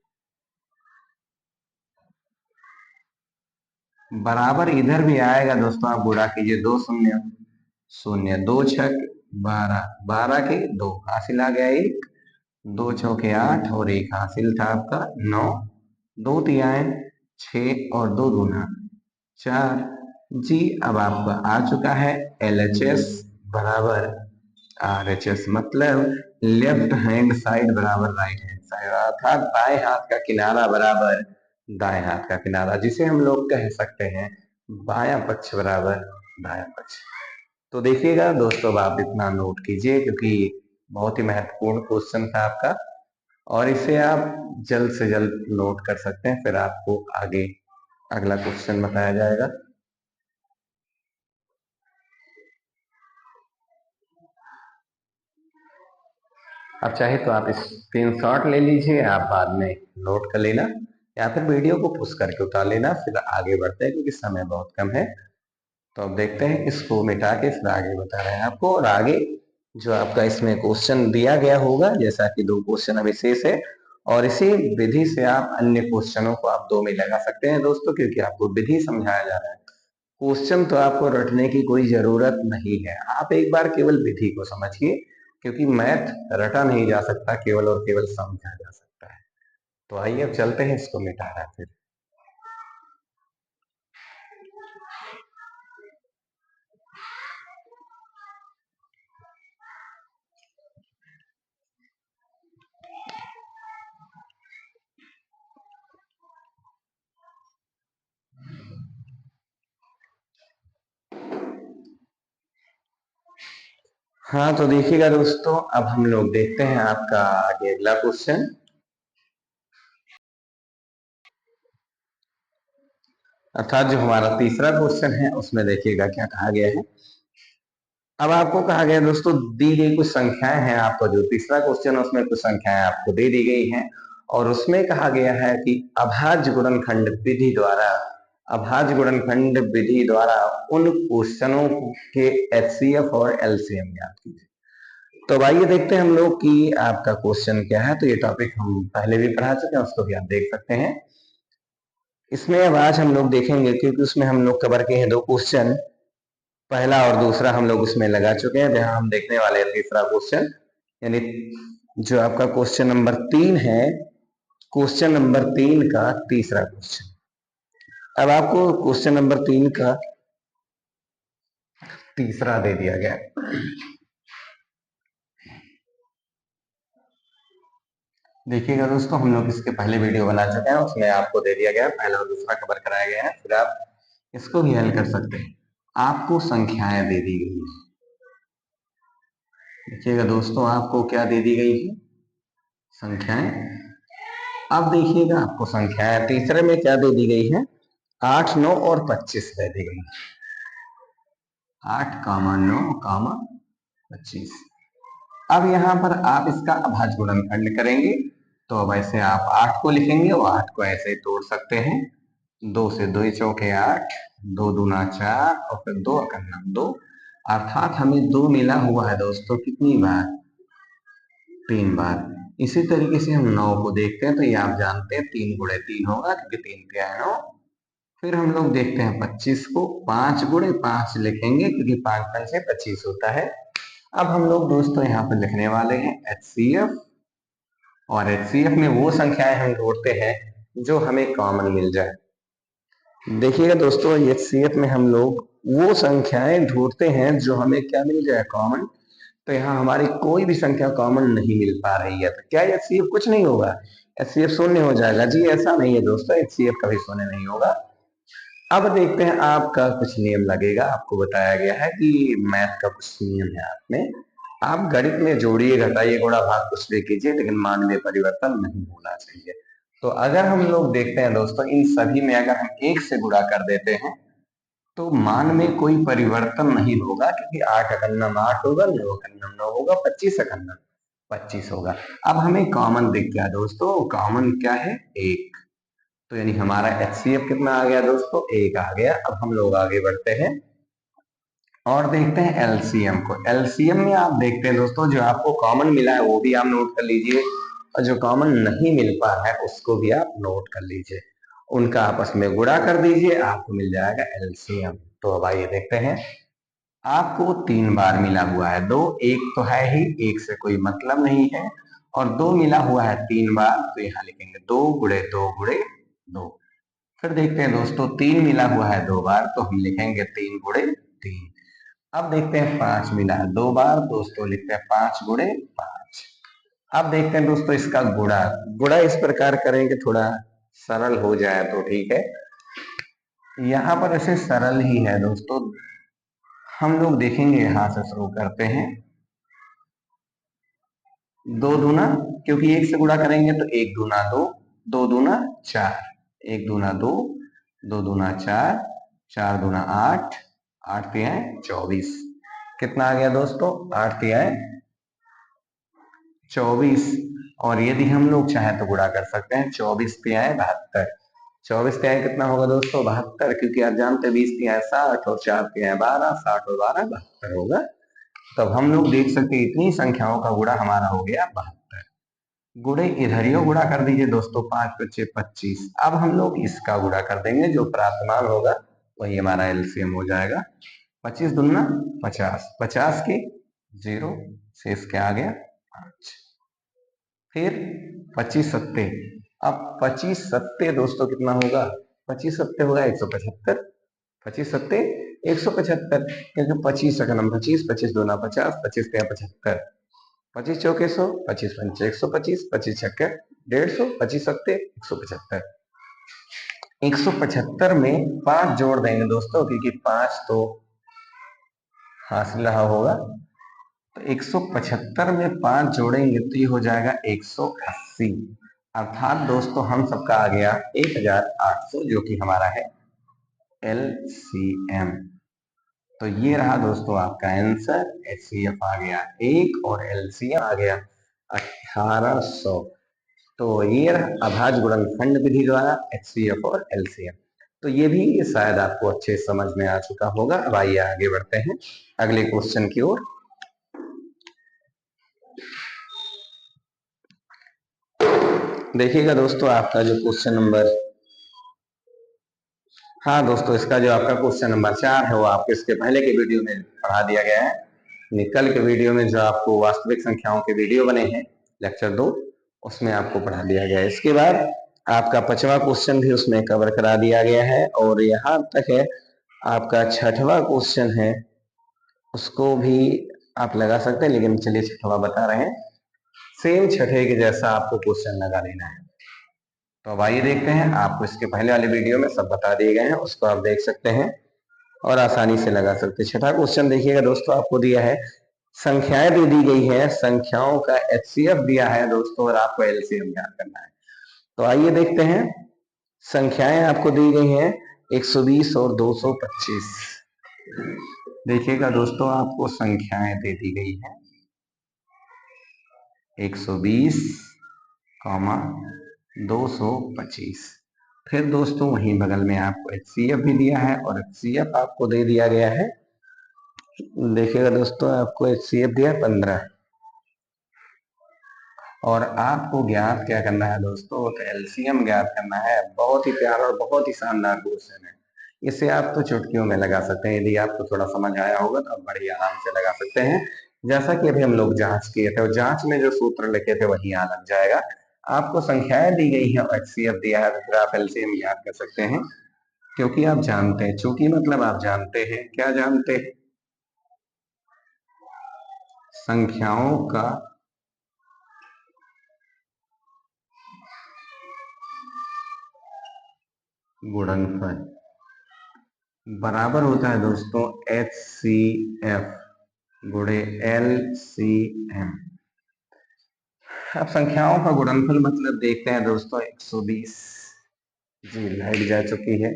बराबर इधर भी आएगा दोस्तों, आप गुणा कीजिए, 2 शून्य शून्य, 2 छक 12, 12 के 2 हासिल आ गया 1, 2 चौके 8 और 1 हासिल था आपका 9, 2 तिहाई 6 और 2 दूना 4। जी अब आपका आ चुका है LHS बराबर RHS मतलब लेफ्ट हैंड साइड बराबर राइट हैंड साइड, अर्थात बाएं हाथ का किनारा बराबर दाएं हाथ का किनारा, जिसे हम लोग कह सकते हैं बायां पक्ष बराबर दायां पक्ष। तो देखिएगा दोस्तों, अब आप इतना नोट कीजिए क्योंकि बहुत ही महत्वपूर्ण क्वेश्चन था आपका, और इसे आप जल्द से जल्द नोट कर सकते हैं, फिर आपको आगे अगला क्वेश्चन बताया जाएगा। अब चाहे तो आप स्क्रीनशॉट ले लीजिए, आप बाद में नोट कर लेना, या फिर वीडियो को पुश करके उतार लेना। फिर आगे बढ़ते हैं क्योंकि समय बहुत कम है। तो अब देखते हैं, इसको मिटा के फिर आगे बता रहे हैं आपको। और आगे जो आपका इसमें क्वेश्चन दिया गया होगा, जैसा कि 2 क्वेश्चन अभी शेष है, और इसी विधि से आप अन्य क्वेश्चनों को आप 2 में लगा सकते हैं दोस्तों, क्योंकि आपको विधि समझाया जा रहा है। क्वेश्चन तो आपको रटने की कोई जरूरत नहीं है, आप एक बार केवल विधि को समझिए, क्योंकि मैथ रटा नहीं जा सकता, केवल और केवल समझा जा सकता है। तो आइए अब चलते हैं, इसको मिटा रहा है फिर। हाँ तो देखिएगा दोस्तों, अब हम लोग देखते हैं आपका आगे अगला क्वेश्चन, अर्थात जो हमारा तीसरा क्वेश्चन है उसमें देखिएगा क्या कहा गया है। अब आपको कहा गया दोस्तों, दी गई कुछ संख्याएं हैं, आपका जो तीसरा क्वेश्चन है उसमें कुछ संख्याएं आपको दे दी गई हैं, और उसमें कहा गया है कि अभाज्य गुणनखंड विधि द्वारा, अभाज्य गुणनखंड विधि द्वारा उन क्वेश्चनों के HCF और LCM ज्ञात कीजिए। तो अब आइए देखते हैं हम लोग कि आपका क्वेश्चन क्या है। तो ये टॉपिक हम पहले भी पढ़ा चुके हैं, उसको भी आप देख सकते हैं। इसमें अब आज हम लोग देखेंगे, क्योंकि उसमें हम लोग कवर किए हैं 2 क्वेश्चन, पहला और दूसरा हम लोग उसमें लगा चुके हैं। यहाँ हम देखने वाले हैं तीसरा क्वेश्चन, यानी जो आपका क्वेश्चन नंबर 3 है, क्वेश्चन नंबर 3 का तीसरा क्वेश्चन। अब आपको क्वेश्चन नंबर 3 का तीसरा दे दिया गया। देखिएगा दोस्तों, हम लोग इसके पहले वीडियो बना चुके हैं, उसमें आपको दे दिया गया, पहला और दूसरा कवर कराया गया है, फिर आप इसको भी हल कर सकते हैं। आपको संख्याएं दे दी गई है। देखिएगा दोस्तों, आपको क्या दे दी गई है? संख्याएं। अब देखिएगा, आपको संख्याएं तीसरे में क्या दे दी गई है? 8, 9 और 25 दे दी गई है। 8, 9, 25। अब यहाँ पर आप इसका अभाज्य गुणनखंड करेंगे, तो अब ऐसे आप 8 को लिखेंगे और 8 को ऐसे ही तोड़ सकते हैं। 2 से 2 चौके 8, 2 दूना 4 और फिर 2 अकन्ना 2, अर्थात हमें 2 मिला हुआ है दोस्तों कितनी बार? 3 बार। इसी तरीके से हम 9 को देखते हैं, तो ये आप जानते हैं 3 गुणे 3 होगा, क्योंकि 3 क्या है 9। फिर हम लोग देखते हैं 25 को, 5 गुणे 5 लिखेंगे, क्योंकि 5 5 से 25 होता है। अब हम लोग दोस्तों यहाँ पे लिखने वाले हैं HCF, और HCF में वो संख्याएं हम जोड़ते हैं जो हमें कॉमन मिल जाए। देखिएगा दोस्तों, HCF में हम लोग वो संख्याएं ढूंढते हैं जो हमें क्या मिल जाए? कॉमन। तो यहाँ हमारी कोई भी संख्या कॉमन नहीं मिल पा रही है, तो क्या HCF कुछ नहीं होगा? HCF शून्य हो जाएगा? जी ऐसा नहीं है दोस्तों, HCF कभी शून्य नहीं होगा। अब देखते हैं, आपका कुछ नियम लगेगा, आपको बताया गया है कि मैथ का कुछ नियम है आपने, आप गणित में जोड़िए, घटाइए, गुणा भाग कुछ भी कीजिए, लेकिन मान में परिवर्तन नहीं होना चाहिए। तो अगर हम लोग देखते हैं दोस्तों, इन सभी में अगर हम 1 से गुणा कर देते हैं तो मान में कोई परिवर्तन नहीं होगा, क्योंकि 8 अकन्नम 8 होगा, 9 अकन्नम 9 होगा, 25 अकन्नम 25 होगा। अब हमें कॉमन दिख गया दोस्तों, कॉमन क्या है? 1। तो यानी हमारा HCF कितना आ गया दोस्तों? 1 आ गया। अब हम लोग आगे बढ़ते हैं और देखते हैं LCM को। LCM में आप देखते हैं दोस्तों, जो आपको कॉमन मिला है वो भी आप नोट कर लीजिए, और जो कॉमन नहीं मिल पा है उसको भी आप नोट कर लीजिए, उनका आपस में गुणा कर दीजिए, आपको मिल जाएगा LCM। तो अब आइए देखते हैं, आपको 3 बार मिला हुआ है 2, 1 तो है ही, 1 से कोई मतलब नहीं है, और 2 मिला हुआ है 3 बार, तो यहाँ लिखेंगे 2 गुणे 2 गुणे 2। फिर देखते हैं दोस्तों, 3 मिला हुआ है 2 बार, तो हम लिखेंगे 3 गुणे 3। अब देखते हैं 5 मिला है 2 बार दोस्तों, लिखते हैं 5 गुणे 5। अब देखते हैं दोस्तों इसका गुणा। गुणा इस प्रकार करेंगे थोड़ा सरल हो जाए तो ठीक है। यहाँ पर ऐसे सरल ही है दोस्तों, हम लोग देखेंगे यहां से शुरू करते हैं। 2 दूना, क्योंकि 1 से गुणा करेंगे तो 1 दूना 2, 2 दूना 4, 1 दूना 2, 2 दूना 4, 4 दूना 8, 8 तिया 24। कितना आ गया दोस्तों? 8 तिया 24। और यदि हम लोग चाहें तो गुणा कर सकते हैं, 24 तिया 72। 24 तिया कितना होगा दोस्तों? 72, क्योंकि आप जानते हैं 20 तिया 60 और 4 तिया 12, 60 और 12 72 होगा। तब हम लोग देख सकते हैं इतनी संख्याओं का गुणा हमारा हो गया 72। गुणे इधरियो गुणा कर दीजिए दोस्तों, 5 पच्चे 25। अब हम लोग इसका गुणा कर देंगे, जो प्राप्तमान होगा वही हमारा एलसीएम हो जाएगा। 25 दूना 50, 50 की 0, शेष क्या आ गया 5। फिर 25 सत्ते, अब 25 सत्ते दोस्तों कितना होगा? 25 सत्ते होगा 175। 25 सत्ते 175, क्योंकि 25 रकम 25, 25 दूना 50, 25 तिया 75, 25 चौके 100, 25 पंचे 125, 25 छक्के 150, 25 सत्ते 175। 175 में 5 जोड़ देंगे दोस्तों, क्योंकि 5 तो हासिल रहा होगा। तो 175 में 5 जोड़ेंगे तो ये हो जाएगा 180। अर्थात दोस्तों हम सबका आ गया 1800, जो कि हमारा है एलसीएम। तो ये रहा दोस्तों आपका आंसर। एचसीएफ आ गया 1 और एलसीएम आ गया 1800। तो ये रहा अभाज्य गुणनखंड विधि द्वारा एचसीएफ और एलसीएम। तो ये भी शायद आपको अच्छे समझ में आ चुका होगा। अब आइए आगे बढ़ते हैं अगले क्वेश्चन की ओर। देखिएगा दोस्तों आपका जो क्वेश्चन नंबर, हाँ दोस्तों, इसका जो आपका क्वेश्चन नंबर 4 है वो आपके इसके पहले के वीडियो में पढ़ा दिया गया है। कल के वीडियो में जो आपको वास्तविक संख्याओं के वीडियो बने हैं लेक्चर 2, उसमें आपको पढ़ा दिया गया है। इसके बाद आपका 5वां क्वेश्चन भी उसमें कवर करा दिया गया है, और यहाँ तक है आपका 6वां क्वेश्चन है उसको भी आप लगा सकते हैं, लेकिन चलिए 6वां बता रहे हैं। सेम 6ठे के जैसा आपको क्वेश्चन लगा लेना है। तो अब आइए देखते हैं, आपको इसके पहले वाले वीडियो में सब बता दिए गए हैं, उसको आप देख सकते हैं और आसानी से लगा सकते हैं। 6ठा क्वेश्चन देखिएगा दोस्तों, आपको दिया है संख्याएं दे दी गई है, संख्याओं का एचसीएफ दिया है दोस्तों, और आपको एलसीएम ज्ञात करना है। तो आइए देखते हैं। संख्याएं आपको दी गई हैं 120 और 225। देखिएगा दोस्तों, आपको संख्याएं दे दी गई है 120, 225। फिर दोस्तों वहीं बगल में आपको एचसीएफ भी दिया है, और एचसीएफ आपको दे दिया गया है, देखिएगा दोस्तों आपको एचसीएफ दिया है 15। और आपको ज्ञात क्या करना है दोस्तों? तो एलसीएम ज्ञात करना है। बहुत ही प्यारा और बहुत ही शानदार क्वेश्चन है। इसे आप तो चुटकियों में लगा सकते हैं, यदि आपको थोड़ा समझ आया होगा तो आप बड़ी आराम से लगा सकते हैं। जैसा कि अभी हम लोग जांच किए थे, और जांच में जो सूत्र लिखे थे वही यहाँ लग जाएगा। आपको संख्याएं दी गई है और एचसीएफ दिया है, तो फिर आप एलसीएम ज्ञात कर सकते हैं, क्योंकि आप जानते हैं। चूंकि मतलब आप जानते हैं, क्या जानते हैं? संख्याओं का गुणनफल बराबर होता है दोस्तों एचसीएफ गुणे एलसीएम। अब संख्याओं का गुणनफल मतलब देखते हैं दोस्तों 120। जी लाइट जा चुकी है,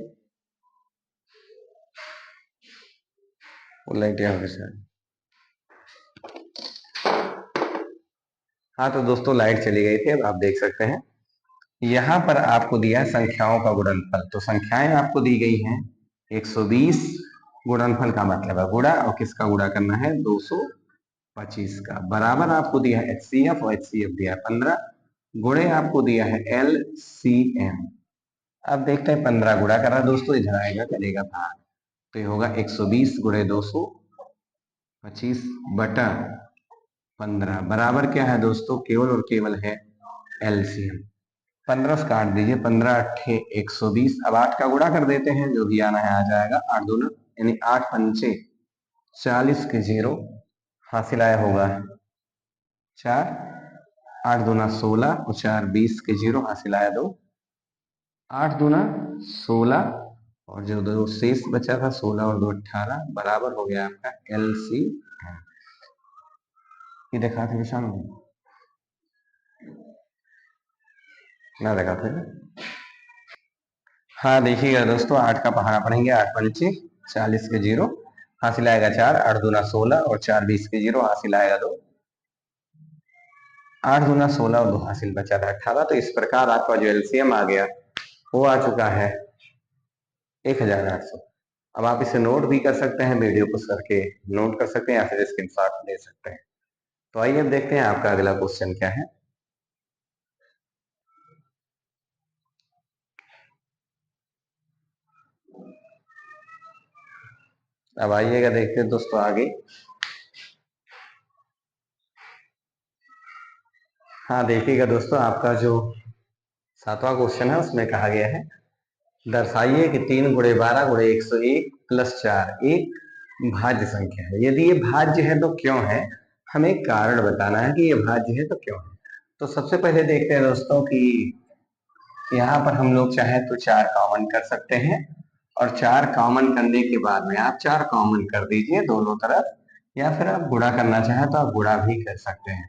वो लाइट यहाँ पे से। हाँ तो दोस्तों लाइट चली गई थी, अब आप देख सकते हैं यहाँ पर आपको दिया है संख्याओं का गुणनफल। तो संख्याएं आपको दी गई हैं 120, गुणनफल का मतलब है गुणा, और किसका गुणा करना है? 225 का। बराबर आपको दिया है एचसीएफ, और एचसीएफ दिया है 15, गुणे आपको दिया है एलसीएम। अब देखते हैं 15 गुणा करा दोस्तों, इधर आएगा करेगा भाग, तो ये होगा 120 गुणे 225 बटा 15 बराबर क्या है दोस्तों? केवल और केवल है एलसीएम। 15 से काट दीजिए, 15 अट्ठे 120। अब 8 का गुणा कर देते हैं, जो भी आना है आ जाएगा। 8 दूना यानी 8 पंचे 40 के जीरो हासिल आया होगा 4, 8 दूना 16 और 4 20 के जीरो हासिल आया 2, 8 दूना 16 और जो दो शेष बचा था 16 और 2 18 बराबर हो गया आपका LC। ये देखा थे विशाल ना देखा थे। हाँ देखिएगा दोस्तों, 8 का पहाड़ा पढ़ेंगे, 8 पंचे 40 के जीरो हासिल आएगा 4, 8 दूना 16 और 4 20 के जीरो हासिल आएगा 2, 8 दूना 16 और 2 हासिल बचा था 18। तो इस प्रकार आपका जो LCM आ गया वो आ चुका है 1800। अब आप इसे नोट भी कर सकते हैं, वीडियो को करके नोट कर सकते हैं या फिर स्क्रीनशॉट ले सकते हैं। तो आइए अब देखते हैं आपका अगला क्वेश्चन क्या है। अब आइएगा देखते हैं दोस्तों आगे। हाँ देखिएगा दोस्तों, आपका जो 7वां क्वेश्चन है उसमें कहा गया है दर्शाइए कि 3 गुणे 12 गुणे 101 प्लस 4 एक भाज्य संख्या है। यदि ये भाज्य है तो क्यों है, हमें कारण बताना है कि ये भाज्य है तो क्यों है। तो सबसे पहले देखते हैं दोस्तों कि यहाँ पर हम लोग चाहे तो 4 कॉमन कर सकते हैं और 4 कॉमन करने के बाद में आप 4 कॉमन कर दीजिए दोनों तरफ, या फिर आप गुणा करना चाहें तो आप गुणा भी कर सकते हैं।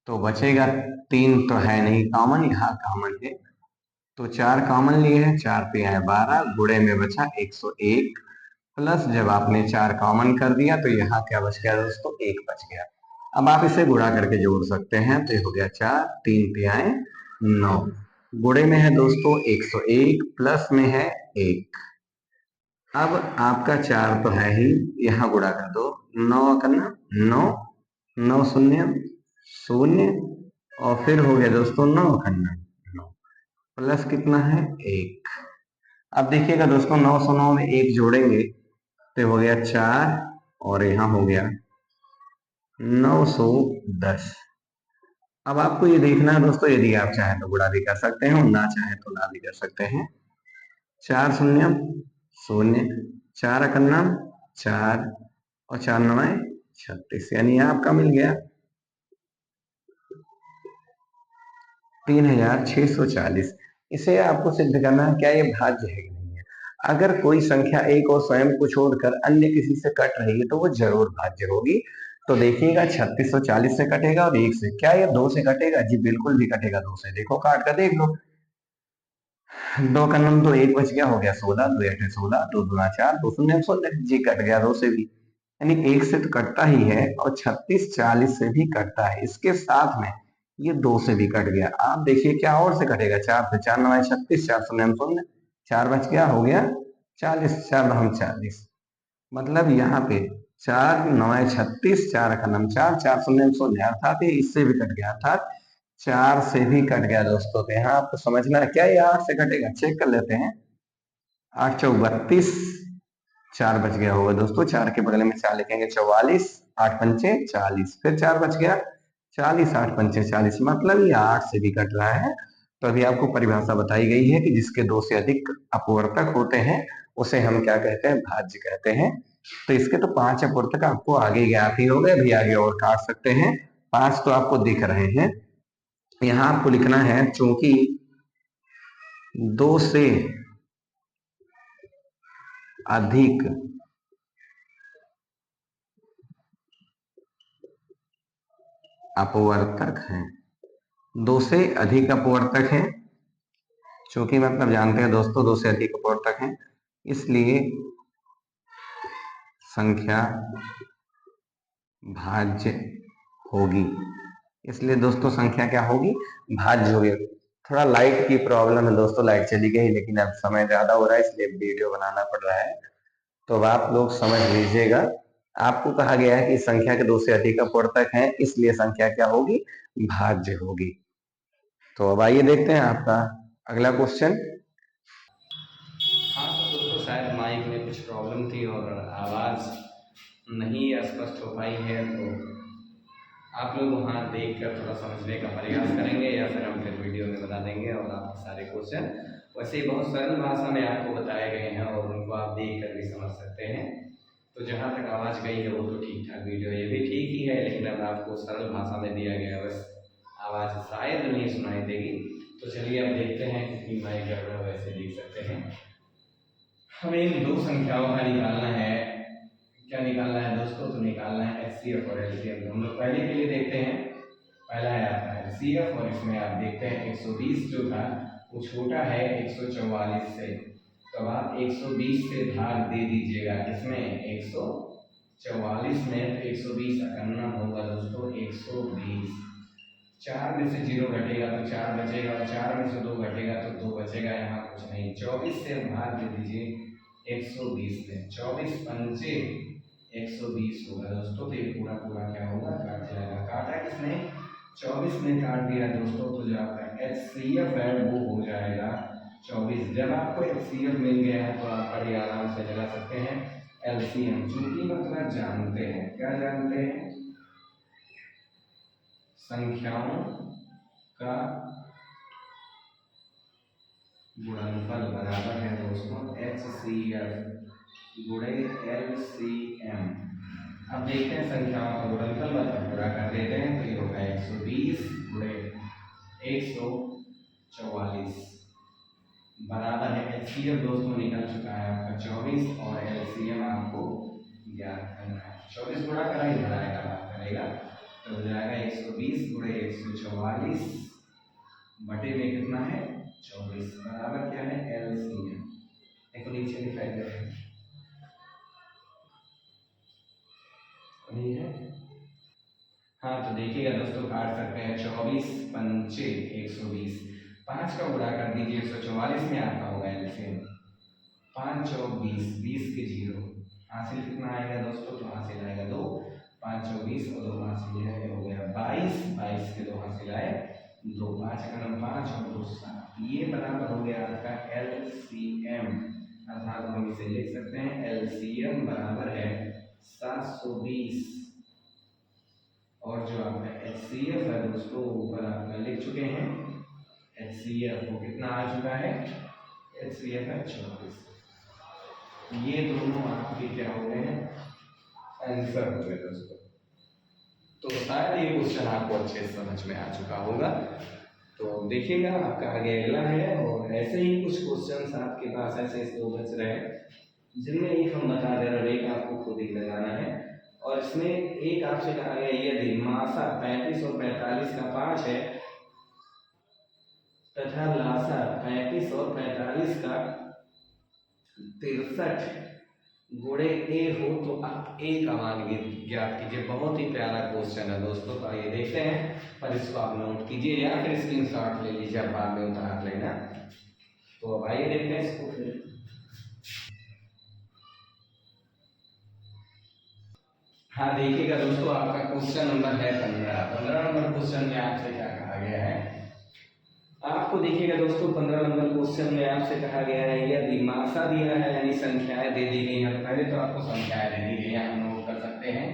तो बचेगा 3 तो है नहीं कॉमन, यहाँ कॉमन है तो 4 कॉमन लिए हैं, 4 पे आए 12 गुणे में बचा 101 प्लस जब आपने 4 कॉमन कर दिया तो यहाँ क्या बच गया दोस्तों, 1 बच गया। अब आप इसे गुणा करके जोड़ सकते हैं तो ये हो गया 4, 3 पे आए 9 गुणे में है दोस्तों 101 प्लस में है 1। अब आपका 4 तो है ही, यहाँ गुणा कर दो 9 करना 9 9 शून्य शून्य और फिर हो गया दोस्तों 9 करना 9 प्लस कितना है 1। अब देखिएगा दोस्तों 9 सौ 9 में 1 जोड़ेंगे तो हो गया 4 और यहाँ हो गया 910। अब आपको ये देखना है दोस्तों, यदि आप चाहें तो गुणा भी कर सकते हैं और ना चाहें तो ना भी कर सकते हैं। 4 शून्य शून्य 4 करना 4 और 4 9 36 यानी आपका मिल गया 3640। इसे आपको सिद्ध करना है क्या ये भाज्य है कि नहीं है। अगर कोई संख्या एक और स्वयं को छोड़कर अन्य किसी से कट रही है तो वो जरूर भाज्य होगी। तो देखिएगा 3640 से कटेगा और 1 से, क्या ये 2 से कटेगा, जी बिल्कुल भी कटेगा 2 से, देखो काट कर देख लो। 2 का नम तो 1 बच गया, हो गया 16, 2 8 16, 2 दूना 4, 2 शून्य शून्य, जी कट गया 2 से भी, यानी 1 से तो कटता ही है और 3640 से भी कटता है, इसके साथ में ये 2 से भी कट गया। आप देखिए क्या और से कटेगा, 4 से, 4 9 36, 4 शून्य शून्य, 4 बच गया, हो गया 40, 4 हम 40, मतलब यहाँ पे 4 9 36, 4 का नम 4, 4 शून्य शून्य, अर्थात ये इससे भी कट गया, अर्थात 4 से भी कट गया दोस्तों। तो यहाँ आपको समझना है क्या ये 8 से कटेगा, चेक कर लेते हैं। 8 चौक 32, 4 बच गया होगा दोस्तों, 4 के बगल में 4 लिखेंगे 44, 8 पंचे 40, फिर 4 बच गया 40, 8 पंचे 40, मतलब ये 8 से भी कट रहा है। तो अभी आपको परिभाषा बताई गई है कि जिसके 2 से अधिक अपवर्तक होते हैं उसे हम क्या कहते हैं, भाज्य कहते हैं। तो इसके तो 5 अपवर्तक आपको आगे ज्ञात ही हो गए, अभी आगे और काट सकते हैं। 5 तो आपको दिख रहे हैं, यहाँ आपको लिखना है चूंकि 2 से अधिक अपवर्तक हैं, 2 से अधिक अपवर्तक हैं, चूंकि मतलब जानते हैं दोस्तों 2 से अधिक अपवर्तक हैं इसलिए संख्या भाज्य होगी। इसलिए दोस्तों संख्या क्या होगी, भाज्य होगी। थोड़ा लाइट की प्रॉब्लम है दोस्तों, लाइट चली गई लेकिन अब समय ज्यादा हो रहा है इसलिए वीडियो बनाना पड़ रहा है, तो अब आप लोग समझ लीजिएगा। आपको कहा गया है कि संख्या के 2 से अधिक अपवर्तक हैं इसलिए संख्या क्या होगी, भाज्य होगी। तो अब आइए देखते हैं आपका अगला क्वेश्चन। हाँ तो दोस्तों शायद माइक में कुछ प्रॉब्लम थी और आवाज़ नहीं स्पष्ट हो पाई है, तो आप लोग वहाँ देख कर थोड़ा समझने का प्रयास करेंगे या फिर हम फिर वीडियो में बता देंगे। और आपके सारे क्वेश्चन वैसे ही बहुत सरल भाषा में आपको बताए गए हैं और उनको आप देख कर भी समझ सकते हैं। तो तो जहाँ तक आवाज़ गई है वो तो ठीक ठाक वीडियो ये भी ठीक ही है, लेकिन अब आपको सरल भाषा में दिया गया है, बस आवाज़ शायद नहीं सुनाई देगी। तो चलिए अब देखते हैं कितनी माइक गड़बड़ है, वैसे देख सकते हैं। हमें इन दो संख्याओं का निकालना है। क्या निकालना है दोस्तों? तो निकालना है HCF और LCM। हम लोग पहले के लिए देखते हैं। पहला है आपका HCF और इसमें आप देखते हैं 120 जो था वो छोटा है 144 से, तो अब आप 120 से भाग दे दीजिएगा किसमें? 144 में। तो 120 करना होगा दोस्तों 120। 4 में से 0 घटेगा तो 4 बचेगा, और 4 में से 2 घटेगा तो 2 बचेगा, यहाँ कुछ नहीं। 24 से भाग दे दीजिए 120 में। 24 पंचे 120 होगा दोस्तों। तो ये पूरा पूरा क्या होगा? काट जाएगा। काटा किसने? 24 में काट दिया दोस्तों। तो जो आपका HCF है वो हो जाएगा 24। जब आपको HCF मिल गया है तो आप बड़े आराम से लगा सकते हैं LCM, चूंकि मतलब जानते हैं, क्या जानते हैं? संख्याओं का गुणनफल बराबर है दोस्तों HCF गुणे LCM। अब देखते हैं संख्याओं का गुणनफल, मतलब पूरा कर देते हैं। तो ये होगा 120 गुणे 144 बराबर है HCF दोस्तों निकल चुका है आपका 24, और LCM आपको ज्ञात करना है। 24 गुणा करा ही बढ़ाएगा बात करेगा, तो हो जाएगा 120 गुणे 144 बटे में कितना है? 24 बराबर क्या है? LCM। देखो नीचे दिखाई दे रहा है, नहीं है? हाँ तो देखिएगा दोस्तों, काट सकते हैं। 24 पंचे 120, 5 का गुणा कर दीजिए 144 में, आपका होगा LCM 5 चौक 20, 20 के 0, हासिल कितना आएगा दोस्तों? तो हासिल आएगा 2, 5 चौक 20 और 2 हासिल है, हो गया 22, 22 के 2 हासिल आए 2, 5 का 5 और 2 7, ये बराबर हो गया आपका LCM। अर्थात हम इसे लिख सकते हैं LCM बराबर है 720, और जो आपका HCF है दोस्तों ऊपर आपका लिख चुके हैं। HCF वो कितना आ चुका है? HCF है 24। ये दोनों आपके क्या हो गए हैं? आंसर हो गए दोस्तों। तो शायद ये क्वेश्चन आपको अच्छे से समझ में आ चुका होगा। तो देखिएगा आपका आगे अगला है, और ऐसे ही कुछ क्वेश्चंस आपके पास ऐसे दो बच रहे हैं, जिनमें एक हम बता दे रहे हैं, एक आपको खुद ही लगाना है। और इसमें एक आपसे कहा गया यदि मासा 35 और 45 का 5 है तथा लासा 35 और 45 का 63 गुणे ए हो तो आप ए का मान ज्ञात कीजिए। बहुत ही प्यारा क्वेश्चन है दोस्तों। तो आइए देखते हैं, पर इसको आप नोट कीजिए या फिर स्क्रीनशॉट ले लीजिए, आप बाद में उतार लेना। तो अब आइए देखते हैं इसको फिर। हाँ देखिएगा दोस्तों, आपका क्वेश्चन नंबर है 15 नंबर क्वेश्चन में आपसे क्या कहा गया है? आपको देखिएगा दोस्तों 15 नंबर क्वेश्चन में आपसे कहा गया है यदि मासा दिया है यानी संख्याएं दे दी गई हैं। पहले तो आपको संख्याएं दे दी गई हैं, हम नोट कर सकते हैं।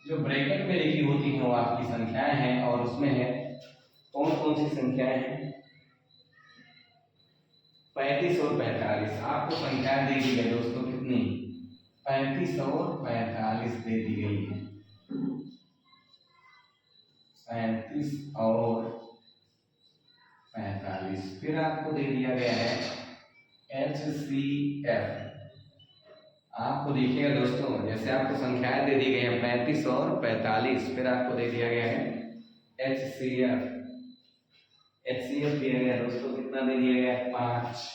जो ब्रैकेट में लिखी होती हैं वो आपकी संख्याएं हैं, और उसमें है कौन कौन सी संख्याएं हैं? 35 और 45। आपको संख्याएं दे दी गई दोस्तों कितनी? 35 और 45 दे दी गई है। 35 और 45। फिर आपको दे दिया गया है HCF। आपको देखिएगा दोस्तों, जैसे आपको संख्याएं दे दी गई हैं 35 और 45, फिर आपको दे दिया गया है HCF। HCF दिया गया दोस्तों, कितना दे दिया गया है? 5।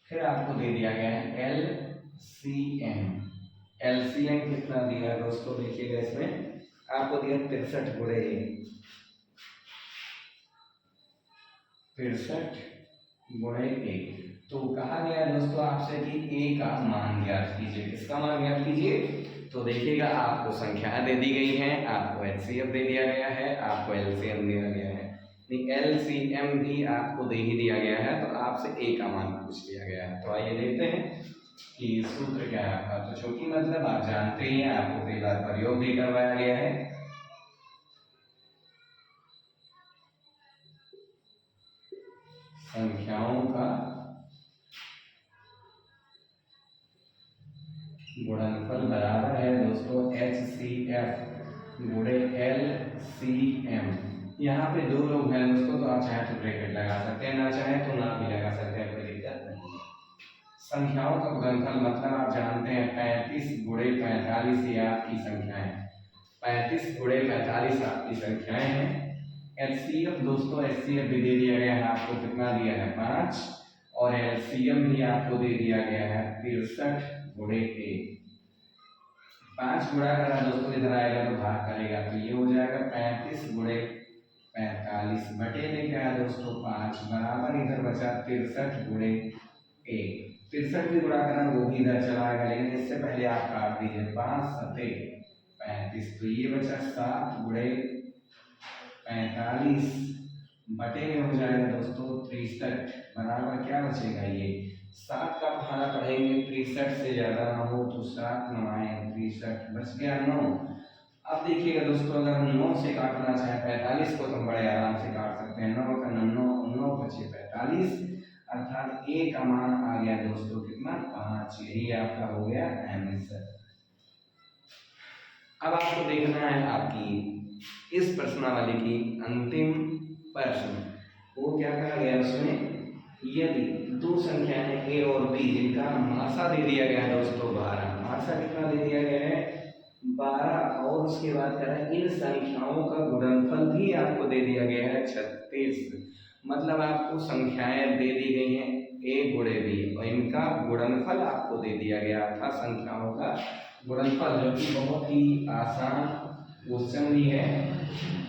फिर आपको दे दिया गया है LCM। LCM कितना दिया है दोस्तों? देखिएगा इसमें आपको दिया 63 गुणे 63 गुणे 1। तो कहा गया दोस्तों आपसे कि ए का मान ज्ञात कीजिए। किसका मान ज्ञात कीजिए? तो देखिएगा आपको संख्याएं दे दी गई हैं, आपको HCF दे दिया गया है, आपको LCM दिया गया है। LCM भी आपको दे ही दिया गया है, तो आपसे ए का मान पूछ लिया गया है। तो आइए देखते हैं कि सूत्र क्या है आपका। तो चूंकि मतलब आप जानते ही हैं, आपको कई बार प्रयोग भी करवाया गया है। संख्याओं का गुणनफल बराबर है दोस्तों HCF गुणे LCM। यहाँ पे दो लोग हैं दोस्तों, तो आप चाहे तो ब्रैकेट लगा सकते हैं, ना चाहे तो ना भी लगा सकते हैं, कोई दिक्कत नहीं है। संख्याओं का गुणनफल मतलब आप जानते हैं 35 गुणे 45 ये आपकी संख्याएं हैं, 35 गुणे 45 आपकी संख्याएं हैं। एचसीएफ दोस्तों, एचसीएफ भी दे दिया गया है आपको, कितना दिया है 5, और एलसीएम भी आपको दे दिया गया है 63 गुणे 1। 5 गुणा करा दोस्तों, इधर आएगा तो भाग करेगा, तो ये हो जाएगा 35 गुणे 45 बटे में क्या है दोस्तों 5 बराबर इधर बचा 63 गुणे 1। 63 भी गुणा करना वो भी इधर चला आएगा, लेकिन इससे पहले आप काट दीजिए 5 सते 35, तो ये बचा 7 गुणे 45 बटे में हो जाएगा दोस्तों 63 बराबर क्या बचेगा, ये 7 का पहाड़ा पढ़ेंगे 63 से ज़्यादा ना हो तो 7 9 63 बच गया 9। अब देखिएगा दोस्तों, अगर हम 9 से काटना चाहें 45 को तो हम बड़े आराम से काट सकते हैं। 9 का 9 बचे 45, अर्थात ए का मान आ गया दोस्तों कितना 5। यही आपका हो गया आंसर। अब आपको देखना है आपकी इस प्रश्नावली की अंतिम प्रश्न, वो क्या कहा गया उसमें, यदि दो संख्या है ए और बी जिनका मासा दे दिया गया है दोस्तों 12, मासा कितना दे दिया गया है 12, और उसके बाद कह रहा है इन संख्याओं का गुणनफल भी आपको दे दिया गया है 36। मतलब आपको संख्याएं दे दी गई हैं ए गुणे बी और इनका गुणनफल आपको दे दिया गया था, संख्याओं का गुणनफल, जो कि बहुत ही आसान क्वेश्चन भी है।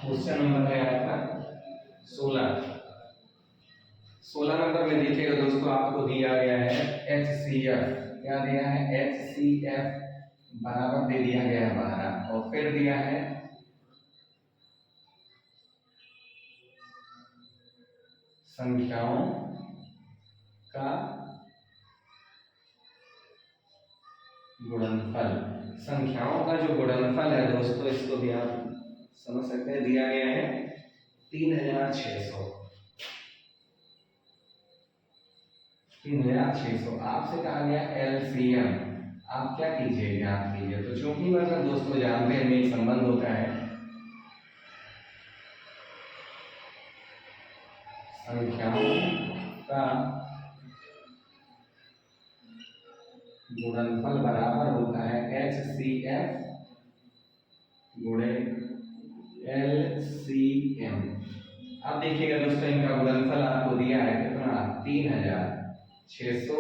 क्वेश्चन नंबर है आपका 16 नंबर में देखिएगा दोस्तों, आपको दिया गया है HCF, क्या दिया है HCF बराबर दे दिया गया है 12, और फिर दिया है संख्याओं का गुणनफल। संख्याओं का जो गुणनफल है दोस्तों, इसको भी आप समझ सकते हैं, दिया गया है 3600। 3600 आपसे कहा गया एलसीएम, आप क्या कीजिए ज्ञात कीजिए। तो चूंकि मतलब दोस्तों जानते हैं एक संबंध होता है संख्याओं का गुणनफल बराबर होता है HCF गुणे LCM। अब देखिएगा दोस्तों, इनका गुणनफल आपको दिया है कितना 3600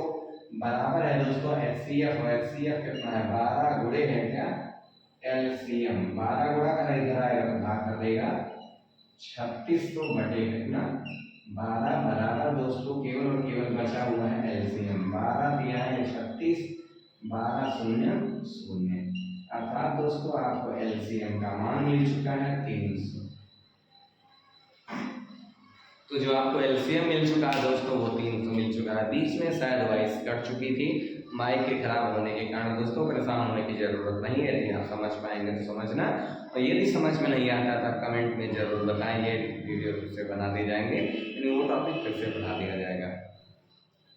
बराबर है दोस्तों HCF, और HCF कितना है 12 गुणे है क्या LCM। 12 गुणा कर इधर आएगा तो भाग कर देगा 3600 बटे कितना 12 बराबर दोस्तों केवल और केवल बचा हुआ है LCM। 12 दिया है 36, 12 शून्य शून्य, अर्थात दोस्तों आपको LCM का मान मिल चुका है 300। तो जो आपको LCM मिल चुका है दोस्तों वो 300 मिल चुका है। बीच में शायद वॉइस कट चुकी थी माइक के खराब होने के कारण, दोस्तों परेशान होने की जरूरत नहीं है। यदि आप समझ पाएंगे तो समझना, और यदि समझ में नहीं आता तब कमेंट में जरूर बताएं, ये वीडियो फिर से बना दिए जाएंगे, यानी वो टॉपिक फिर से बना दिया जाएगा।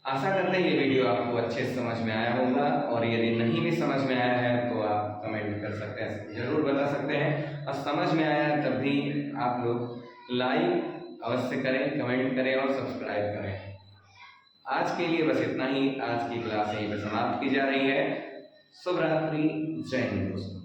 आशा करते हैं ये वीडियो आपको अच्छे से समझ में आया होगा, और यदि नहीं भी समझ में आया है तो आप कमेंट कर सकते हैं, जरूर बता सकते हैं, और समझ में आया है तब भी आप लोग लाइक अवश्य करें, कमेंट करें और सब्सक्राइब करें। आज के लिए बस इतना ही, आज की क्लास यहीं पर समाप्त की जा रही है। शुभ रात्रि, जय हिंद दोस्तों।